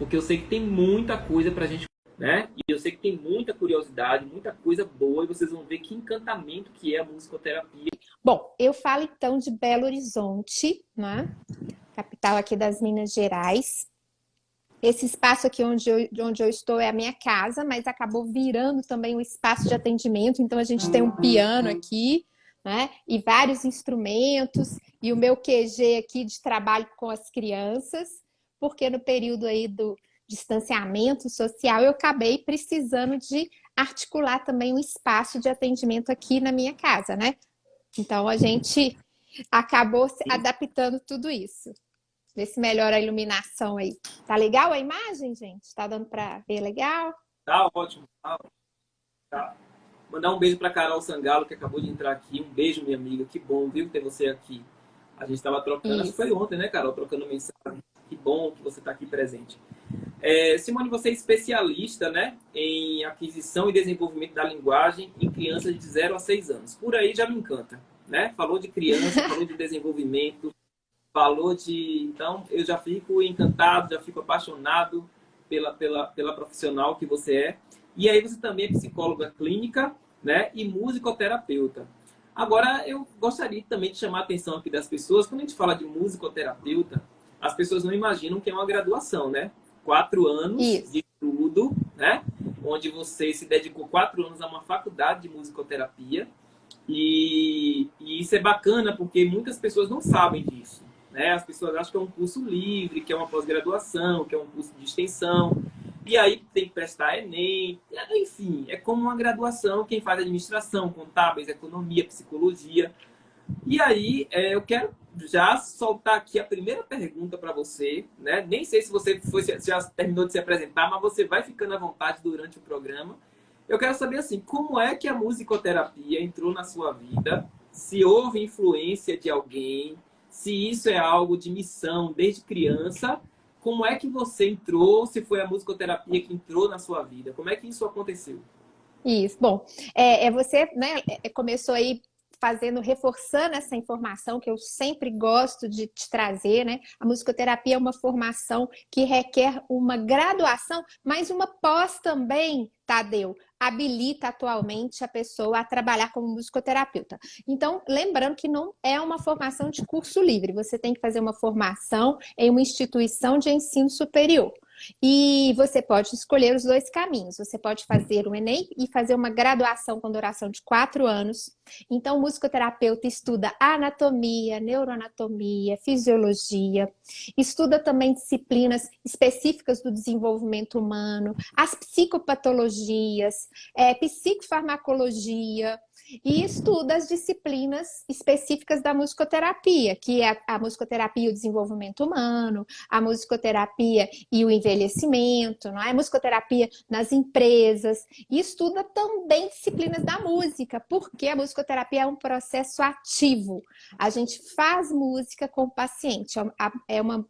porque eu sei que tem muita coisa pra gente, né? E eu sei que tem muita curiosidade, muita coisa boa, e vocês vão ver que encantamento que é a musicoterapia. Bom, eu falo então de Belo Horizonte, né? Capital aqui das Minas Gerais. Esse espaço aqui onde eu estou é a minha casa, mas acabou virando também um espaço de atendimento. Então a gente tem um piano aqui, né? E vários instrumentos, e o meu QG aqui de trabalho com as crianças, porque no período aí do distanciamento social eu acabei precisando de articular também um espaço de atendimento aqui na minha casa, né? Então a gente acabou se adaptando tudo isso. Vê se melhora a iluminação aí. Tá legal a imagem, gente? Tá dando para ver legal? Tá ótimo, tá ótimo. Tá. Mandar um beijo para Carol Sangalo, que acabou de entrar aqui. Um beijo, minha amiga. Que bom, viu, ter você aqui. A gente estava trocando, acho que foi Isso. ontem, né, Carol? Trocando mensagem. Que bom que você está aqui presente. Simone, você é especialista, né, em aquisição e desenvolvimento da linguagem em crianças de 0 a 6 anos. Por aí já me encanta, né? Falou de criança, falou de desenvolvimento, falou de... Então, eu já fico encantado, já fico apaixonado pela profissional que você é. E aí você também é psicóloga clínica, né? E musicoterapeuta. Agora, eu gostaria também de chamar a atenção aqui das pessoas. Quando a gente fala de musicoterapeuta, as pessoas não imaginam que é uma graduação, né? 4 anos Isso. de estudo, né? Onde você se dedicou 4 anos a uma faculdade de musicoterapia. E isso é bacana porque muitas pessoas não sabem disso, né? As pessoas acham que é um curso livre, que é uma pós-graduação, que é um curso de extensão. E aí tem que prestar Enem, enfim, é como uma graduação, quem faz administração, contábeis, economia, psicologia. E aí eu quero já soltar aqui a primeira pergunta para você, né? Nem sei se você já terminou de se apresentar, mas você vai ficando à vontade durante o programa. Eu quero saber assim, como é que a musicoterapia entrou na sua vida? Se houve influência de alguém, se isso é algo de missão desde criança, como é que você entrou, se foi a musicoterapia que entrou na sua vida? Como é que isso aconteceu? Isso. Bom, você, né, começou aí fazendo, reforçando essa informação que eu sempre gosto de te trazer, né? A musicoterapia é uma formação que requer uma graduação, mas uma pós também, Tadeu, habilita atualmente a pessoa a trabalhar como musicoterapeuta. Então, lembrando que não é uma formação de curso livre, você tem que fazer uma formação em uma instituição de ensino superior. E você pode escolher os dois caminhos. Você pode fazer o Enem e fazer uma graduação com duração de 4 anos. Então, o musicoterapeuta estuda anatomia, neuroanatomia, fisiologia, estuda também disciplinas específicas do desenvolvimento humano, as psicopatologias, psicofarmacologia, e estuda as disciplinas específicas da musicoterapia, que é a musicoterapia e o desenvolvimento humano, a musicoterapia e o envelhecimento, não é? A musicoterapia nas empresas, e estuda também disciplinas da música, porque a musicoterapia é um processo ativo. A gente faz música com o paciente,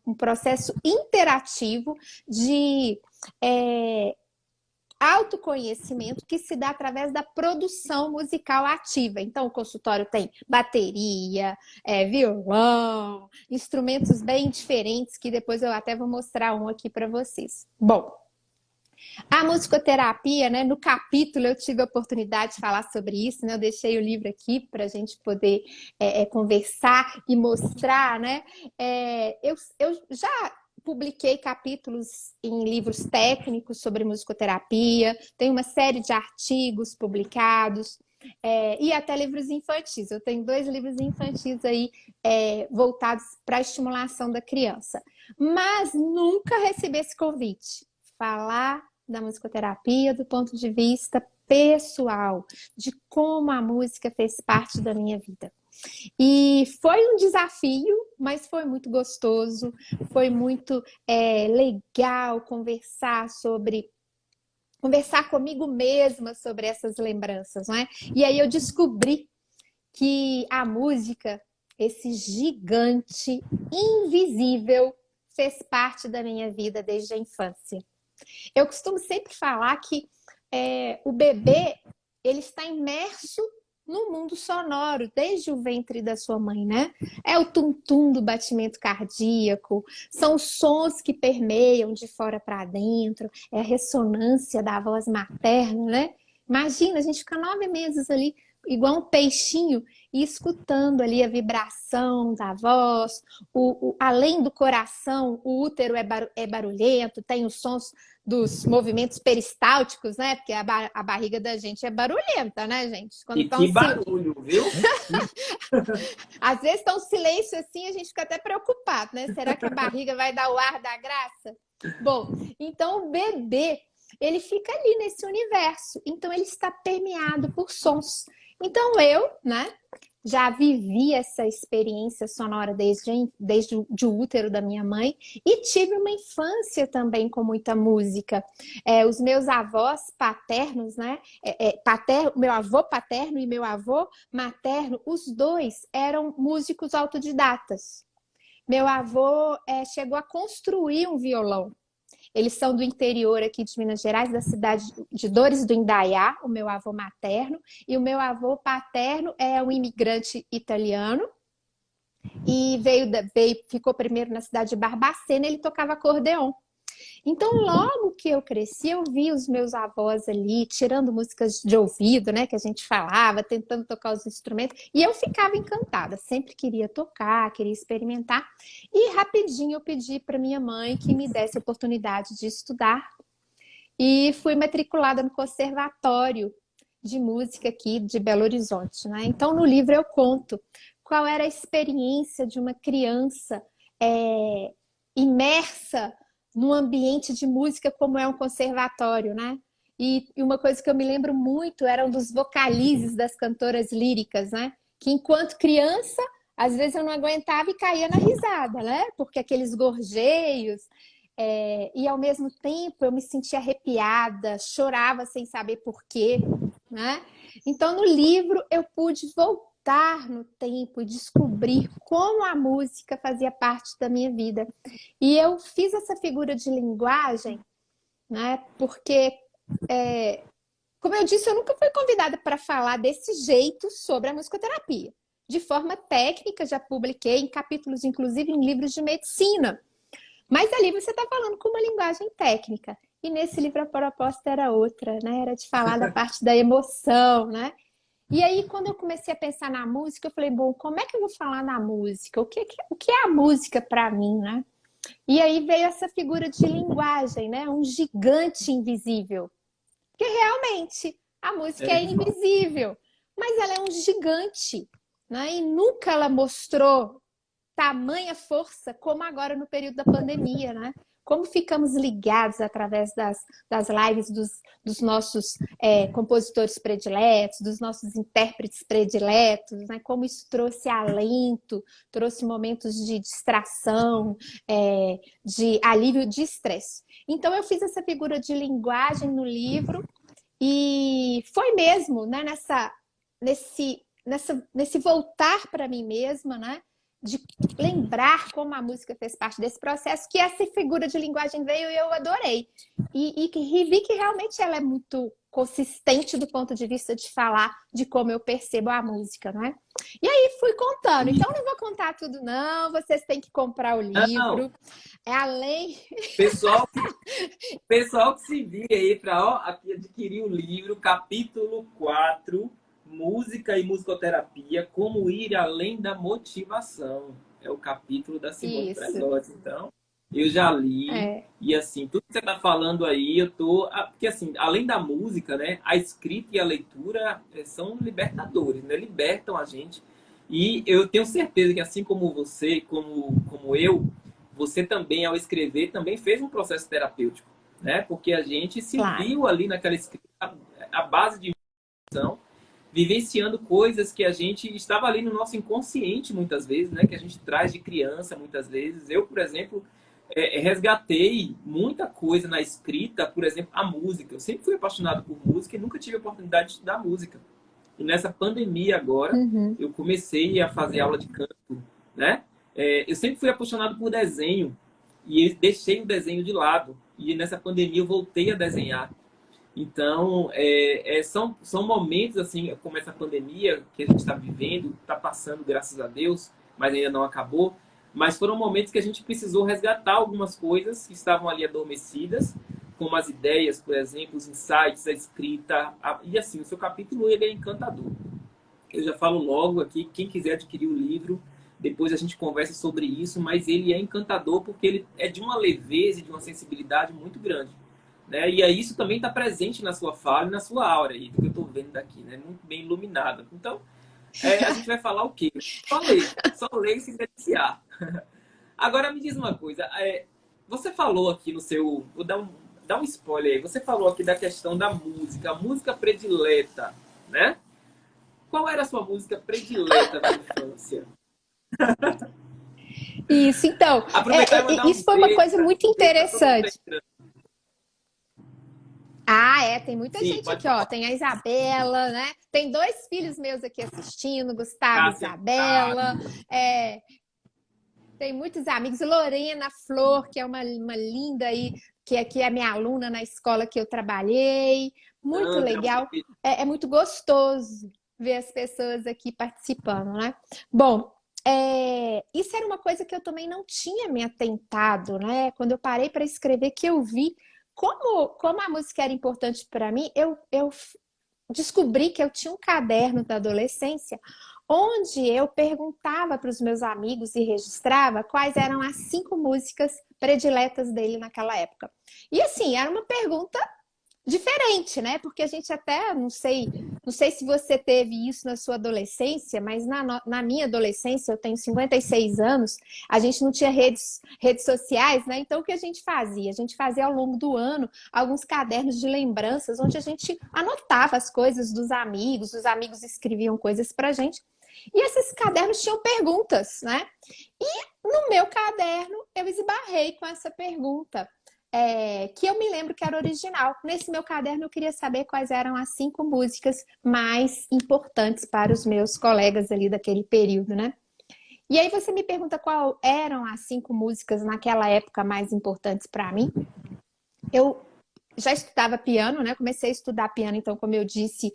um processo interativo de autoconhecimento que se dá através da produção musical ativa. Então, o consultório tem bateria, violão, instrumentos bem diferentes, que depois eu até vou mostrar um aqui para vocês. Bom, a musicoterapia, né, no capítulo eu tive a oportunidade de falar sobre isso, né, eu deixei o livro aqui para a gente poder conversar e mostrar, né, eu já publiquei capítulos em livros técnicos sobre musicoterapia, tem uma série de artigos publicados, e até livros infantis. Eu tenho 2 livros infantis aí voltados para a estimulação da criança. Mas nunca recebi esse convite. Falar da musicoterapia do ponto de vista pessoal, de como a música fez parte da minha vida. E foi um desafio, mas foi muito gostoso, foi muito legal conversar comigo mesma sobre essas lembranças, não é? E aí eu descobri que a música, esse gigante invisível, fez parte da minha vida desde a infância. Eu costumo sempre falar que o bebê ele está imerso no mundo sonoro, desde o ventre da sua mãe, né? É o tum-tum do batimento cardíaco, são os sons que permeiam de fora para dentro, é a ressonância da voz materna, né? Imagina, a gente fica 9 meses ali, igual um peixinho, e escutando ali a vibração da voz, além do coração, o útero é barulhento, tem os sons dos movimentos peristálticos, né? Porque a barriga da gente é barulhenta, né, gente? E que barulho, viu? Às vezes tá um silêncio assim, a gente fica até preocupado, né? Será que a barriga vai dar o ar da graça? Bom, então o bebê, ele fica ali nesse universo. Então ele está permeado por sons. Então eu, né, já vivi essa experiência sonora desde o útero da minha mãe e tive uma infância também com muita música. Os meus avós paternos, né, meu avô paterno e meu avô materno, os dois eram músicos autodidatas. Meu avô chegou a construir um violão. Eles são do interior aqui de Minas Gerais, da cidade de Dores do Indaiá, o meu avô materno. E o meu avô paterno é um imigrante italiano. E ficou primeiro na cidade de Barbacena, ele tocava acordeon. Então, logo que eu cresci, eu vi os meus avós ali, tirando músicas de ouvido, né, que a gente falava, tentando tocar os instrumentos, e eu ficava encantada, sempre queria tocar, queria experimentar, e rapidinho eu pedi para minha mãe que me desse a oportunidade de estudar, e fui matriculada no Conservatório de Música aqui de Belo Horizonte, né? Então, no livro eu conto qual era a experiência de uma criança imersa num ambiente de música como é um conservatório, né? E uma coisa que eu me lembro muito eram dos vocalizes das cantoras líricas, né? Que enquanto criança, às vezes eu não aguentava e caía na risada, né? Porque aqueles gorjeios, e ao mesmo tempo eu me sentia arrepiada, chorava sem saber por quê, né? Então no livro eu pude voltar no tempo e descobrir como a música fazia parte da minha vida. E eu fiz essa figura de linguagem, né? Porque, como eu disse, eu nunca fui convidada para falar desse jeito sobre a musicoterapia. De forma técnica, já publiquei em capítulos, inclusive em livros de medicina. Mas ali você está falando com uma linguagem técnica. E nesse livro a proposta era outra, né? Era de falar da parte da emoção, né? E aí, quando eu comecei a pensar na música, eu falei, bom, como é que eu vou falar na música? O que é a música para mim, né? E aí veio essa figura de linguagem, né? Um gigante invisível. Porque realmente a música é invisível, mas ela é um gigante, né? E nunca ela mostrou tamanha força como agora no período da pandemia, né? Como ficamos ligados através das lives dos nossos compositores prediletos, dos nossos intérpretes prediletos, né? Como isso trouxe alento, trouxe momentos de distração, de alívio de estresse. Então eu fiz essa figura de linguagem no livro e foi mesmo, né, nesse voltar para mim mesma, né? De lembrar como a música fez parte desse processo, que essa figura de linguagem veio e eu adorei. E vi que realmente ela é muito consistente do ponto de vista de falar de como eu percebo a música, não é? E aí fui contando. Então não vou contar tudo, não. Vocês têm que comprar o livro. Não. Além... Pessoal que se vira aí para adquirir o livro, capítulo 4, Música e Musicoterapia, como ir além da motivação. É o capítulo da Simone Presotti. Então, eu já li. E assim, tudo que você está falando aí, eu tô... Porque assim, além da música, né? A escrita e a leitura são libertadores, né? Libertam a gente. E eu tenho certeza que assim como você, como eu, você também, ao escrever, também fez um processo terapêutico, né? Porque a gente se viu ali naquela escrita, a base de informação, vivenciando coisas que a gente estava ali no nosso inconsciente muitas vezes, né? Que a gente traz de criança muitas vezes. Eu, por exemplo, resgatei muita coisa na escrita, por exemplo, a música. Eu sempre fui apaixonado por música e nunca tive a oportunidade de estudar música. E nessa pandemia agora, eu comecei a fazer aula de canto, né? Eu sempre fui apaixonado por desenho e deixei o desenho de lado. E nessa pandemia eu voltei a desenhar. Então, são momentos, assim, como essa pandemia que a gente está vivendo, está passando, graças a Deus, mas ainda não acabou. Mas foram momentos que a gente precisou resgatar algumas coisas que estavam ali adormecidas, como as ideias, por exemplo, os insights, a escrita. E assim, o seu capítulo ele é encantador. Eu já falo logo aqui, quem quiser adquirir o livro, depois a gente conversa sobre isso, mas ele é encantador porque ele é de uma leveza e de uma sensibilidade muito grande. Né? E aí isso também está presente na sua fala e na sua aura, aí, do que eu estou vendo daqui, né? Muito bem iluminada. Então, a gente vai falar o quê? Só ler e se deliciar. Agora me diz uma coisa, você falou aqui no seu... Vou dar um spoiler aí. Você falou aqui da questão da música, a música predileta, né? Qual era a sua música predileta na infância? Isso, então, Aproveitar e mandar um isso foi uma beijo coisa muito pra todo mundo aí. interessante. Ah, tem muita Sim, gente pode aqui, ó. falar. Tem a Isabela, né? Tem 2 filhos meus aqui assistindo, Gustavo e Cássia, Isabela. É, tem muitos amigos. Lorena Flor, que é uma linda aí, que aqui é minha aluna na escola que eu trabalhei. Muito Sandra, um legal. beijo. É muito gostoso ver as pessoas aqui participando, né? Bom, isso era uma coisa que eu também não tinha me atentado, né? Quando eu parei para escrever, que eu vi como a música era importante para mim, eu descobri que eu tinha um caderno da adolescência onde eu perguntava para os meus amigos e registrava quais eram as 5 músicas prediletas dele naquela época. E assim, era uma pergunta diferente, né? Porque a gente até, não sei se você teve isso na sua adolescência, mas na minha adolescência, eu tenho 56 anos, a gente não tinha redes sociais, né? Então o que a gente fazia? A gente fazia ao longo do ano alguns cadernos de lembranças, onde a gente anotava as coisas dos amigos, os amigos escreviam coisas pra gente. E esses cadernos tinham perguntas, né? E no meu caderno eu esbarrei com essa pergunta que eu me lembro que era original. Nesse meu caderno eu queria saber quais eram as 5 músicas mais importantes para os meus colegas ali daquele período, né? E aí você me pergunta qual eram as 5 músicas naquela época mais importantes para mim. Eu já estudava piano, né? Comecei a estudar piano, então, como eu disse,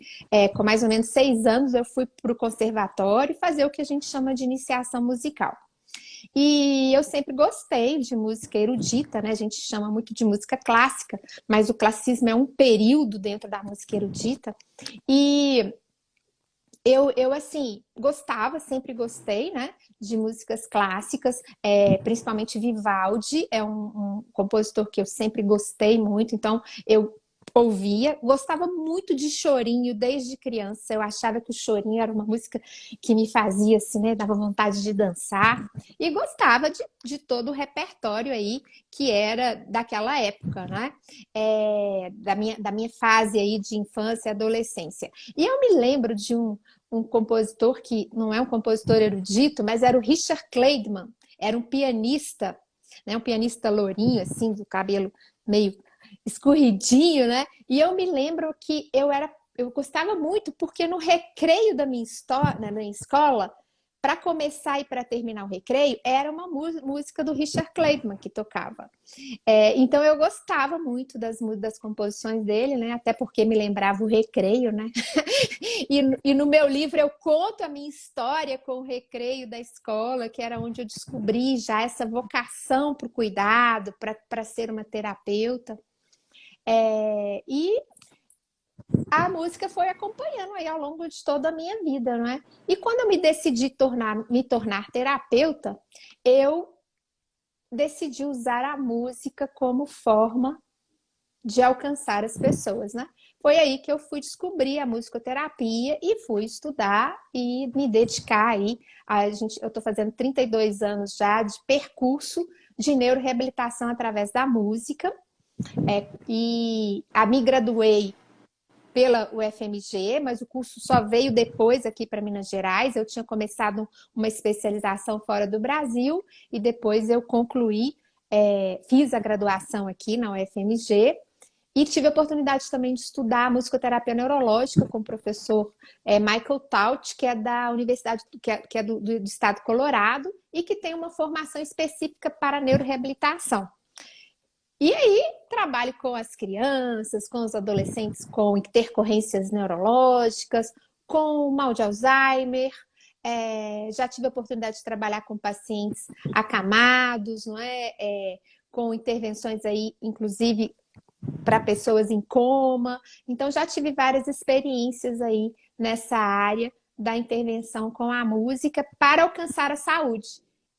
com mais ou menos 6 anos eu fui para o conservatório fazer o que a gente chama de iniciação musical. E eu sempre gostei de música erudita, né? A gente chama muito de música clássica, mas o classicismo é um período dentro da música erudita. E eu assim, sempre gostei, né? De músicas clássicas, principalmente Vivaldi, é um compositor que eu sempre gostei muito, então eu ouvia, gostava muito de chorinho desde criança. Eu achava que o chorinho era uma música que me fazia assim, né? Dava vontade de dançar. E gostava de todo o repertório aí que era daquela época, né? Da minha fase aí de infância e adolescência. E eu me lembro de um compositor que não é um compositor erudito, mas era o Richard Clayderman. Era um pianista, né? Um pianista lourinho, assim, do cabelo meio escorridinho, né? E eu me lembro que eu gostava muito porque no recreio da minha história, na minha escola, para começar e para terminar o recreio, era uma música do Richard Clayderman que tocava. Então eu gostava muito das composições dele, né? Até porque me lembrava o recreio, né? E no meu livro eu conto a minha história com o recreio da escola, que era onde eu descobri já essa vocação para o cuidado, para ser uma terapeuta. E a música foi acompanhando aí ao longo de toda a minha vida, não é? E quando eu me decidi me tornar terapeuta, eu decidi usar a música como forma de alcançar as pessoas, né? Foi aí que eu fui descobrir a musicoterapia e fui estudar e me dedicar aí. Eu estou fazendo 32 anos já de percurso de neuroreabilitação através da música. E me graduei pela UFMG, mas o curso só veio depois aqui para Minas Gerais. Eu tinha começado uma especialização fora do Brasil e depois eu concluí, fiz a graduação aqui na UFMG e tive a oportunidade também de estudar musicoterapia neurológica com o professor Michael Taut, que é da Universidade, que é do estado Colorado e que tem uma formação específica para neuroreabilitação. E aí, trabalho com as crianças, com os adolescentes com intercorrências neurológicas, com mal de Alzheimer. Já tive a oportunidade de trabalhar com pacientes acamados, não é? Com intervenções aí, inclusive para pessoas em coma. Então, já tive várias experiências aí nessa área da intervenção com a música para alcançar a saúde.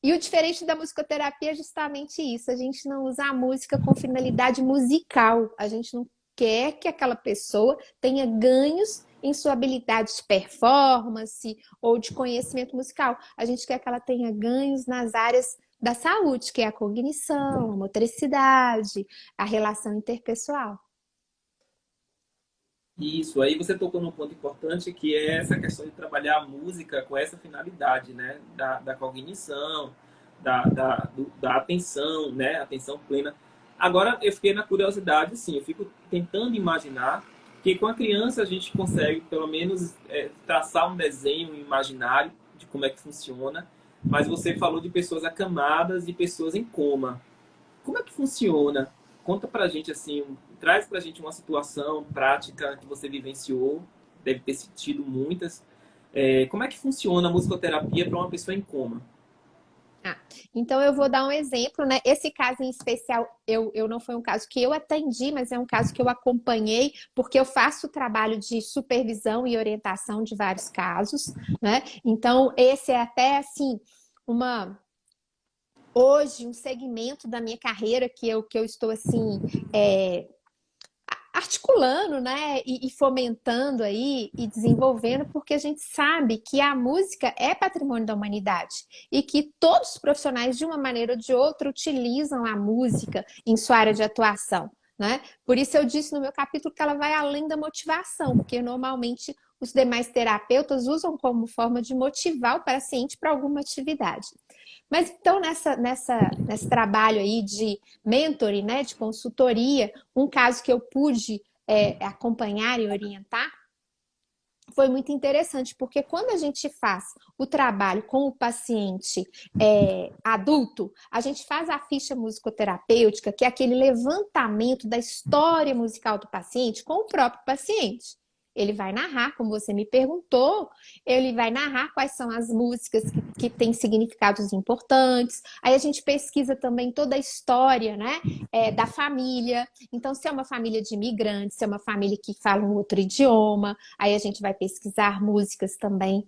E o diferente da musicoterapia é justamente isso. A gente não usa a música com finalidade musical. A gente não quer que aquela pessoa tenha ganhos em sua habilidade de performance ou de conhecimento musical. A gente quer que ela tenha ganhos nas áreas da saúde, que é a cognição, a motricidade, a relação interpessoal. Isso, aí você tocou num ponto importante que é essa questão de trabalhar a música com essa finalidade, né? Da cognição, da atenção, né? Atenção plena. Agora, eu fiquei na curiosidade, sim, eu fico tentando imaginar que com a criança a gente consegue, pelo menos, traçar um desenho imaginário de como é que funciona, mas você falou de pessoas acamadas e pessoas em coma. Como é que funciona? Conta pra gente assim, traz pra gente uma situação prática que você vivenciou, deve ter tido muitas. Como é que funciona a musicoterapia para uma pessoa em coma? Ah, então eu vou dar um exemplo, né? Esse caso em especial, eu não foi um caso que eu atendi, mas é um caso que eu acompanhei, porque eu faço trabalho de supervisão e orientação de vários casos, né? Então, esse é até assim, uma hoje um segmento da minha carreira que eu estou assim articulando, né, e fomentando aí e desenvolvendo, porque a gente sabe que a música é patrimônio da humanidade e que todos os profissionais, de uma maneira ou de outra, utilizam a música em sua área de atuação, né? Por isso eu disse no meu capítulo que ela vai além da motivação, porque normalmente os demais terapeutas usam como forma de motivar o paciente para alguma atividade. Mas então, nesse trabalho aí de mentoring, né, de consultoria, um caso que eu pude acompanhar e orientar foi muito interessante, porque quando a gente faz o trabalho com o paciente adulto, a gente faz a ficha musicoterapêutica, que é aquele levantamento da história musical do paciente com o próprio paciente. Ele vai narrar, como você me perguntou, ele vai narrar quais são as músicas que têm significados importantes. Aí a gente pesquisa também toda a história, né, da família. Então, se é uma família de imigrantes, se é uma família que fala um outro idioma, aí a gente vai pesquisar músicas também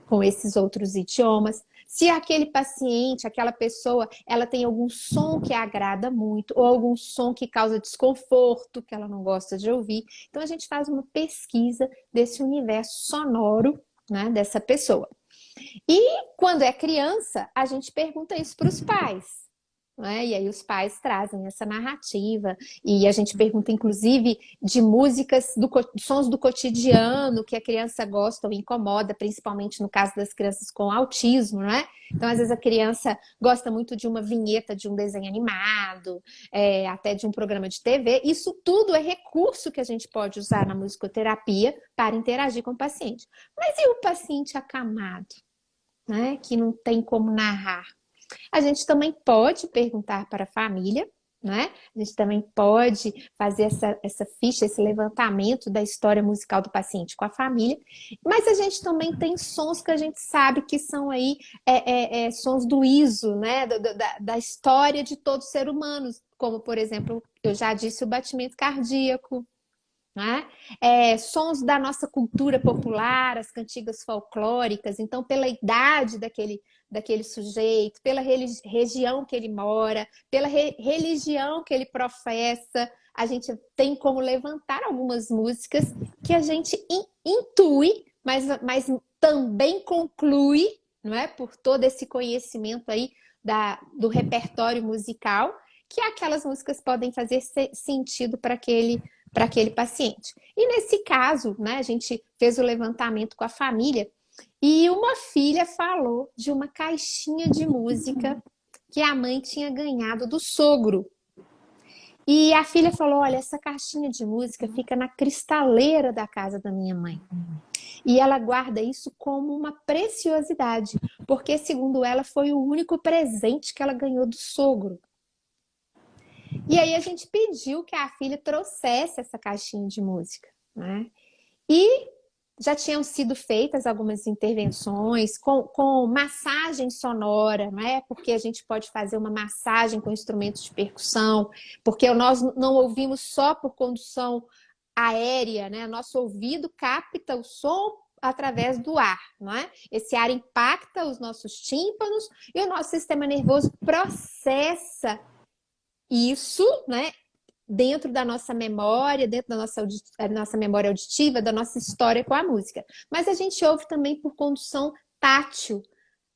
com esses outros idiomas. Se aquele paciente, aquela pessoa, ela tem algum som que agrada muito ou algum som que causa desconforto, que ela não gosta de ouvir. Então a gente faz uma pesquisa desse universo sonoro, né, dessa pessoa. E quando é criança, a gente pergunta isso para os pais. Né? E aí os pais trazem essa narrativa e a gente pergunta inclusive de músicas, sons do cotidiano que a criança gosta ou incomoda, principalmente no caso das crianças com autismo, né? Então às vezes a criança gosta muito de uma vinheta de um desenho animado, até de um programa de TV. Isso tudo é recurso que a gente pode usar na musicoterapia para interagir com o paciente. Mas e o paciente acamado, né? Que não tem como narrar? A gente também pode perguntar para a família, né? A gente também pode fazer essa ficha, esse levantamento da história musical do paciente com a família, mas a gente também tem sons que a gente sabe que são aí sons do ISO, né? Da história de todo ser humano, como, por exemplo, eu já disse, o batimento cardíaco, né? Sons da nossa cultura popular, as cantigas folclóricas. Então, pela idade daquele sujeito, pela região que ele mora, pela religião que ele professa, a gente tem como levantar algumas músicas que a gente intui, mas também conclui, não é? Por todo esse conhecimento aí do repertório musical, que aquelas músicas podem fazer sentido para aquele paciente. E nesse caso, né, a gente fez o levantamento com a família e uma filha falou de uma caixinha de música que a mãe tinha ganhado do sogro. E a filha falou: olha, essa caixinha de música fica na cristaleira da casa da minha mãe. E ela guarda isso como uma preciosidade, porque, segundo ela, foi o único presente que ela ganhou do sogro. E aí a gente pediu que a filha trouxesse essa caixinha de música, né? E já tinham sido feitas algumas intervenções com massagem sonora, né? Porque a gente pode fazer uma massagem com instrumentos de percussão, porque nós não ouvimos só por condução aérea, né? Nosso ouvido capta o som através do ar, não é? Esse ar impacta os nossos tímpanos e o nosso sistema nervoso processa isso, né? Dentro da nossa memória, dentro da nossa memória auditiva, da nossa história com a música. Mas a gente ouve também por condução tátil.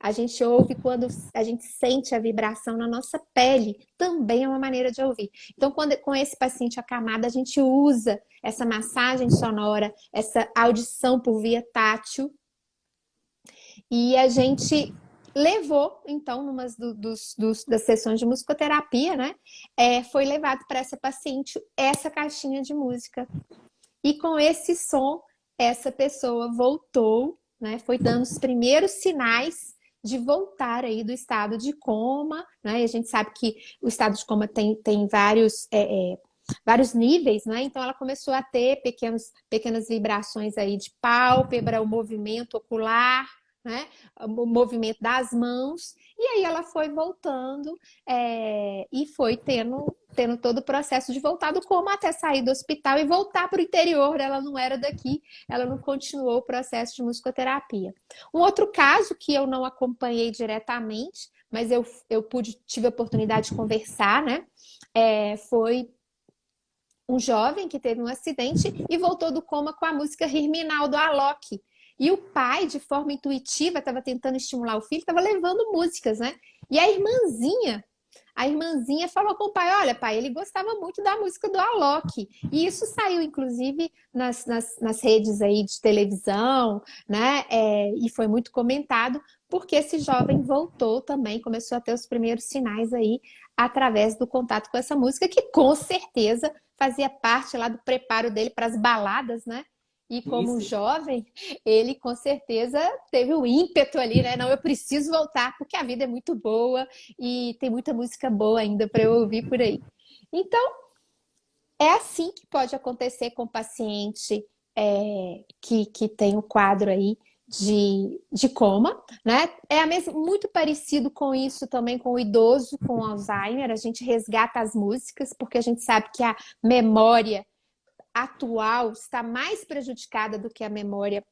A gente ouve quando a gente sente a vibração na nossa pele. Também é uma maneira de ouvir. Então, com esse paciente acamado, a gente usa essa massagem sonora, essa audição por via tátil. E a gente levou, então, numa das sessões de musicoterapia, né? Foi levado para essa paciente essa caixinha de música. E com esse som, essa pessoa voltou, né? Foi dando os primeiros sinais de voltar aí do estado de coma, né? E a gente sabe que o estado de coma tem vários níveis, né? Então ela começou a ter pequenas vibrações aí de pálpebra, o movimento ocular, né? O movimento das mãos, e aí ela foi voltando e foi tendo todo o processo de voltar do coma até sair do hospital e voltar para o interior. Ela não era daqui, ela não continuou o processo de musicoterapia. Um outro caso que eu não acompanhei diretamente, mas eu tive a oportunidade de conversar, né? Foi um jovem que teve um acidente e voltou do coma com a música Hirminal do Alok. E o pai, de forma intuitiva, estava tentando estimular o filho, estava levando músicas, né? E a irmãzinha falou com o pai: olha, pai, ele gostava muito da música do Alok. E isso saiu, inclusive, nas redes aí de televisão, né? E foi muito comentado, porque esse jovem voltou também, começou a ter os primeiros sinais aí, através do contato com essa música, que com certeza fazia parte lá do preparo dele para as baladas, né? E como jovem, ele com certeza teve o ímpeto ali, né? Não, eu preciso voltar, porque a vida é muito boa e tem muita música boa ainda para eu ouvir por aí. Então, é assim que pode acontecer com o paciente que tem o quadro aí de coma, né? Muito parecido com isso também com o idoso com Alzheimer. A gente resgata as músicas, porque a gente sabe que a memória atual está mais prejudicada do que a memória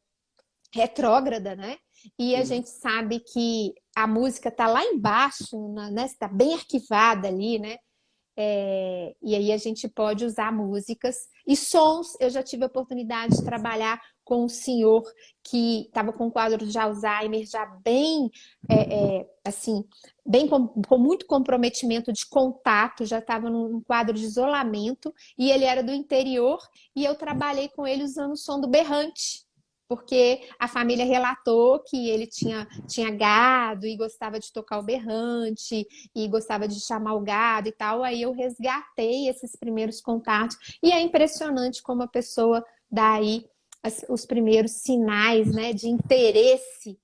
retrógrada, né? E a gente sabe que a música está lá embaixo, né? Está bem arquivada ali, né? E aí a gente pode usar músicas e sons. Eu já tive a oportunidade de trabalhar com um senhor que estava com um quadro de Alzheimer já bem, assim, bem com muito comprometimento de contato, já estava num quadro de isolamento, e ele era do interior, e eu trabalhei com ele usando o som do berrante, porque a família relatou que ele tinha gado e gostava de tocar o berrante e gostava de chamar o gado e tal. Aí eu resgatei esses primeiros contatos, e é impressionante como a pessoa dá aí os primeiros sinais, né, de interesse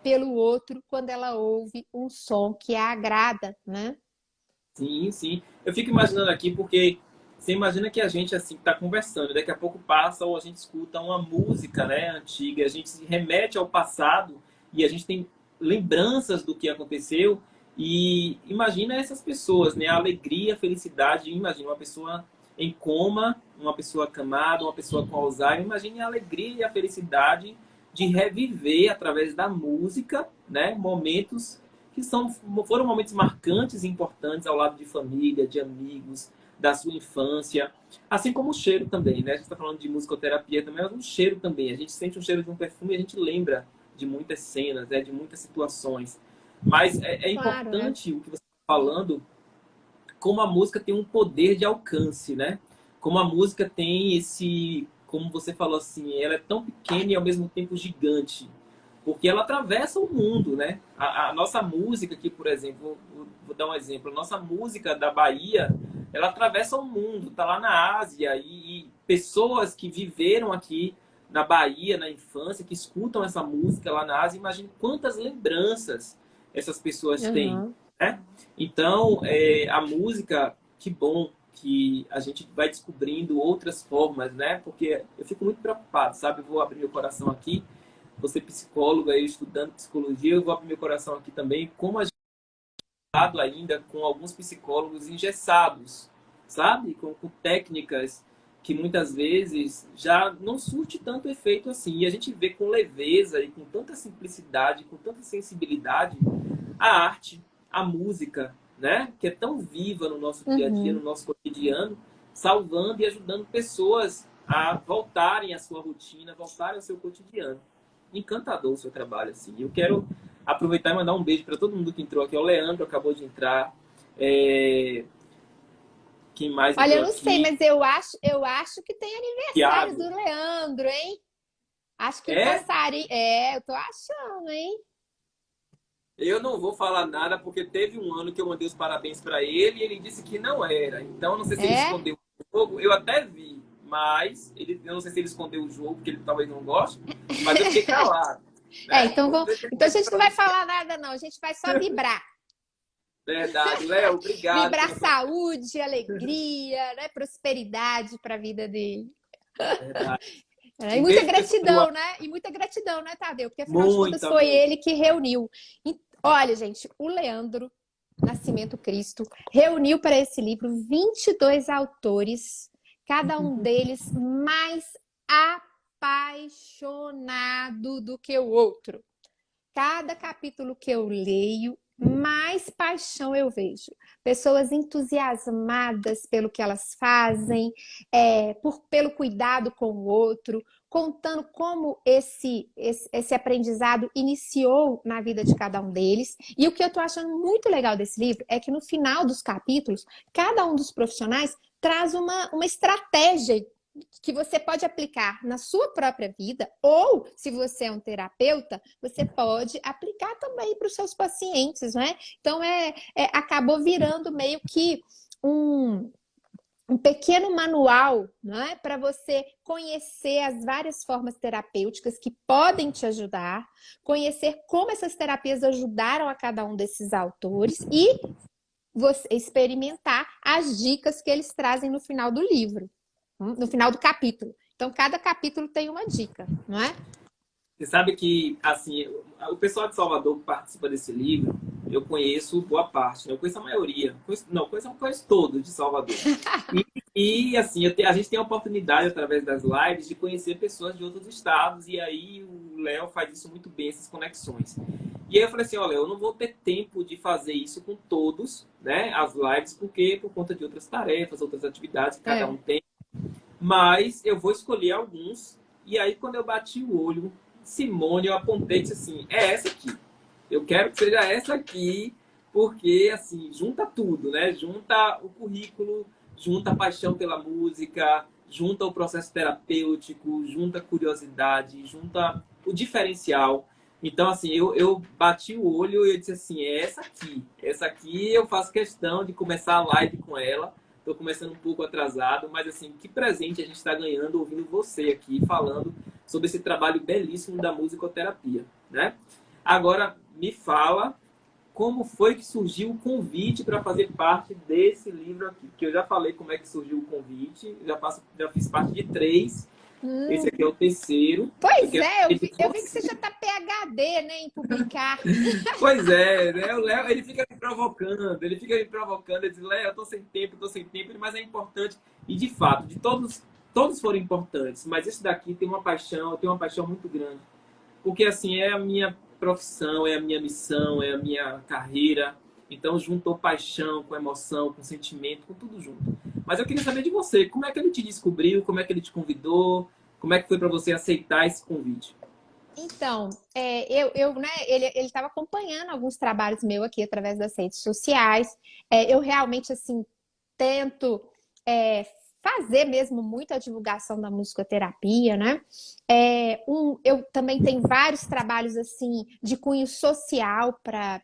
pelo outro quando ela ouve um som que a agrada, né? Sim, sim. Eu fico imaginando aqui porque você imagina que a gente assim está conversando, daqui a pouco passa ou a gente escuta uma música, né, antiga, a gente se remete ao passado e a gente tem lembranças do que aconteceu, e imagina essas pessoas, né, a alegria, a felicidade. Imagina uma pessoa em coma, uma pessoa acamada, uma pessoa com Alzheimer. Imagine a alegria e a felicidade de reviver através da música, né, momentos que foram momentos marcantes e importantes ao lado de família, de amigos, da sua infância. Assim como o cheiro também, né? A gente está falando de musicoterapia também, mas um cheiro também. A gente sente um cheiro de um perfume e a gente lembra de muitas cenas, né? De muitas situações. Mas Claro, né? importante o que você está falando, como a música tem um poder de alcance, né? Como a música tem esse, como você falou assim, ela é tão pequena e ao mesmo tempo gigante, porque ela atravessa o mundo, né? A nossa música aqui, por exemplo, vou dar um exemplo, a nossa música da Bahia, ela atravessa o mundo, tá lá na Ásia, e pessoas que viveram aqui na Bahia, na infância, que escutam essa música lá na Ásia, imagine quantas lembranças essas pessoas têm, Uhum. né? Então, a música que bom que a gente vai descobrindo outras formas, né? Porque eu fico muito preocupado, sabe? Eu vou abrir meu coração aqui, você psicóloga, eu estudando psicologia, eu vou abrir meu coração aqui também, como a gente está ainda com alguns psicólogos engessados, sabe? Com técnicas que muitas vezes já não surte tanto efeito assim. E a gente vê com leveza e com tanta simplicidade, com tanta sensibilidade, a arte, a música, né? Que é tão viva no nosso dia a dia, no nosso cotidiano, salvando e ajudando pessoas a voltarem à sua rotina, voltarem ao seu cotidiano. Encantador o seu trabalho, assim. Eu quero aproveitar e mandar um beijo para todo mundo que entrou aqui. O Leandro acabou de entrar. Quem mais Olha, eu entrou não sei, aqui? mas eu acho que tem aniversário Tiago. do Leandro, hein? Acho que o É? passarinho. Eu tô achando, hein? Eu não vou falar nada porque teve um ano que eu mandei os parabéns para ele e ele disse que não era. Então, não sei se ele É? escondeu o jogo. Eu até vi, mas eu não sei se ele escondeu o jogo, porque ele talvez não goste, mas eu fiquei calado. Né? Então, Vamos ver se ele então a vai gente não vai falar nada, não. A gente vai só vibrar. Verdade, Léo, obrigado. Vibrar saúde, alegria, né? Prosperidade para a vida dele. Verdade. E Um muita beijo, pessoal. gratidão, né? E muita gratidão, né, Tadeu? Porque afinal de contas Muita, foi muita. ele que reuniu. Olha, gente, o Leandro Nascimento Cristo reuniu para esse livro 22 autores, cada um deles mais apaixonado do que o outro. Cada capítulo que eu leio, mais paixão eu vejo. Pessoas entusiasmadas pelo que elas fazem, pelo cuidado com o outro, contando como esse aprendizado iniciou na vida de cada um deles. E o que eu estou achando muito legal desse livro é que no final dos capítulos, cada um dos profissionais traz uma estratégia que você pode aplicar na sua própria vida, ou se você é um terapeuta, você pode aplicar também para os seus pacientes, né? Então, acabou virando meio que um pequeno manual, né, para você conhecer as várias formas terapêuticas que podem te ajudar, conhecer como essas terapias ajudaram a cada um desses autores e você experimentar as dicas que eles trazem no final do livro, no final do capítulo. Então, cada capítulo tem uma dica, não é? Você sabe que, assim, o pessoal de Salvador que participa desse livro, eu conheço boa parte, né? Eu conheço a maioria. Conheço todos de Salvador. Assim, a gente tem a oportunidade, através das lives, de conhecer pessoas de outros estados, e aí o Léo faz isso muito bem, essas conexões. E aí eu falei assim, olha, eu não vou ter tempo de fazer isso com todos, né, as lives, porque por conta de outras tarefas, outras atividades que cada um tem, mas eu vou escolher alguns, e aí quando eu bati o olho, Simone, eu apontei e disse assim, é essa aqui. Eu quero que seja essa aqui, porque, assim, junta tudo, né? Junta o currículo, junta a paixão pela música, junta o processo terapêutico, junta a curiosidade, junta o diferencial. Então, assim, eu bati o olho e eu disse assim, é essa aqui. Essa aqui eu faço questão de começar a live com ela. Estou começando um pouco atrasado, mas, assim, que presente a gente está ganhando ouvindo você aqui falando sobre esse trabalho belíssimo da musicoterapia, né? Agora, me fala como foi que surgiu o convite para fazer parte desse livro aqui. Que eu já falei como é que surgiu o convite, já fiz parte de 3. Esse aqui é o terceiro. Pois eu vi que você já está PhD, né, em publicar. Pois é, né? O Léo, ele fica me provocando, ele diz, Léo, eu tô sem tempo, mas é importante. E de fato, de todos foram importantes, mas esse daqui tem uma paixão, eu tenho uma paixão muito grande. Porque assim, é a minha profissão, é a minha missão, é a minha carreira. Então juntou paixão com emoção, com sentimento, com tudo junto. Mas eu queria saber de você, como é que ele te descobriu, como é que ele te convidou, como é que foi para você aceitar esse convite? Então, né, ele estava acompanhando alguns trabalhos meus aqui através das redes sociais. Eu realmente, assim, tento fazer mesmo muita divulgação da musicoterapia, né? Eu também tenho vários trabalhos, assim, de cunho social para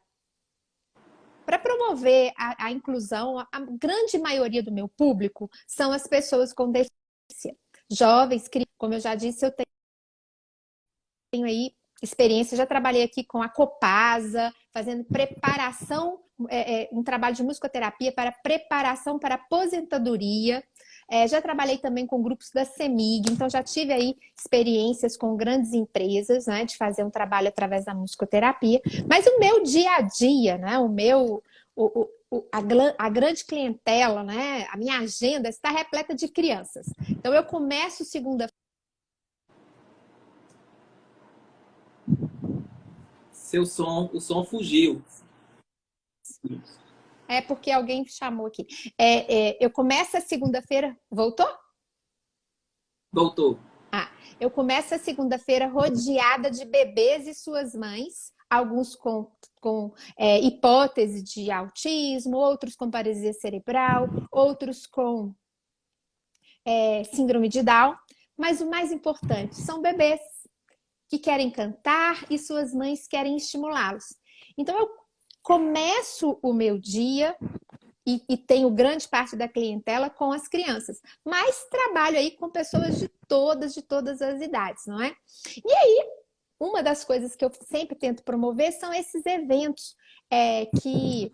promover a inclusão. A grande maioria do meu público são as pessoas com deficiência. Jovens, como eu já disse, eu tenho aí experiência, já trabalhei aqui com a Copasa, fazendo preparação um trabalho de musicoterapia para preparação para aposentadoria. Já trabalhei também com grupos da CEMIG, então já tive aí experiências com grandes empresas, né, de fazer um trabalho através da musicoterapia. Mas o meu dia a dia, né, a grande clientela, né, a minha agenda está repleta de crianças. Então eu começo segunda. O som fugiu. É porque alguém chamou aqui. Eu começo a segunda-feira. Voltou? Voltou. Eu começo a segunda-feira rodeada de bebês e suas mães, alguns com hipótese de autismo, outros com paralisia cerebral, outros com síndrome de Down. Mas o mais importante, são bebês que querem cantar e suas mães querem estimulá-los. Então, eu começo o meu dia e tenho grande parte da clientela com as crianças, mas trabalho aí com pessoas de todas as idades, não é? E aí, uma das coisas que eu sempre tento promover são esses eventos que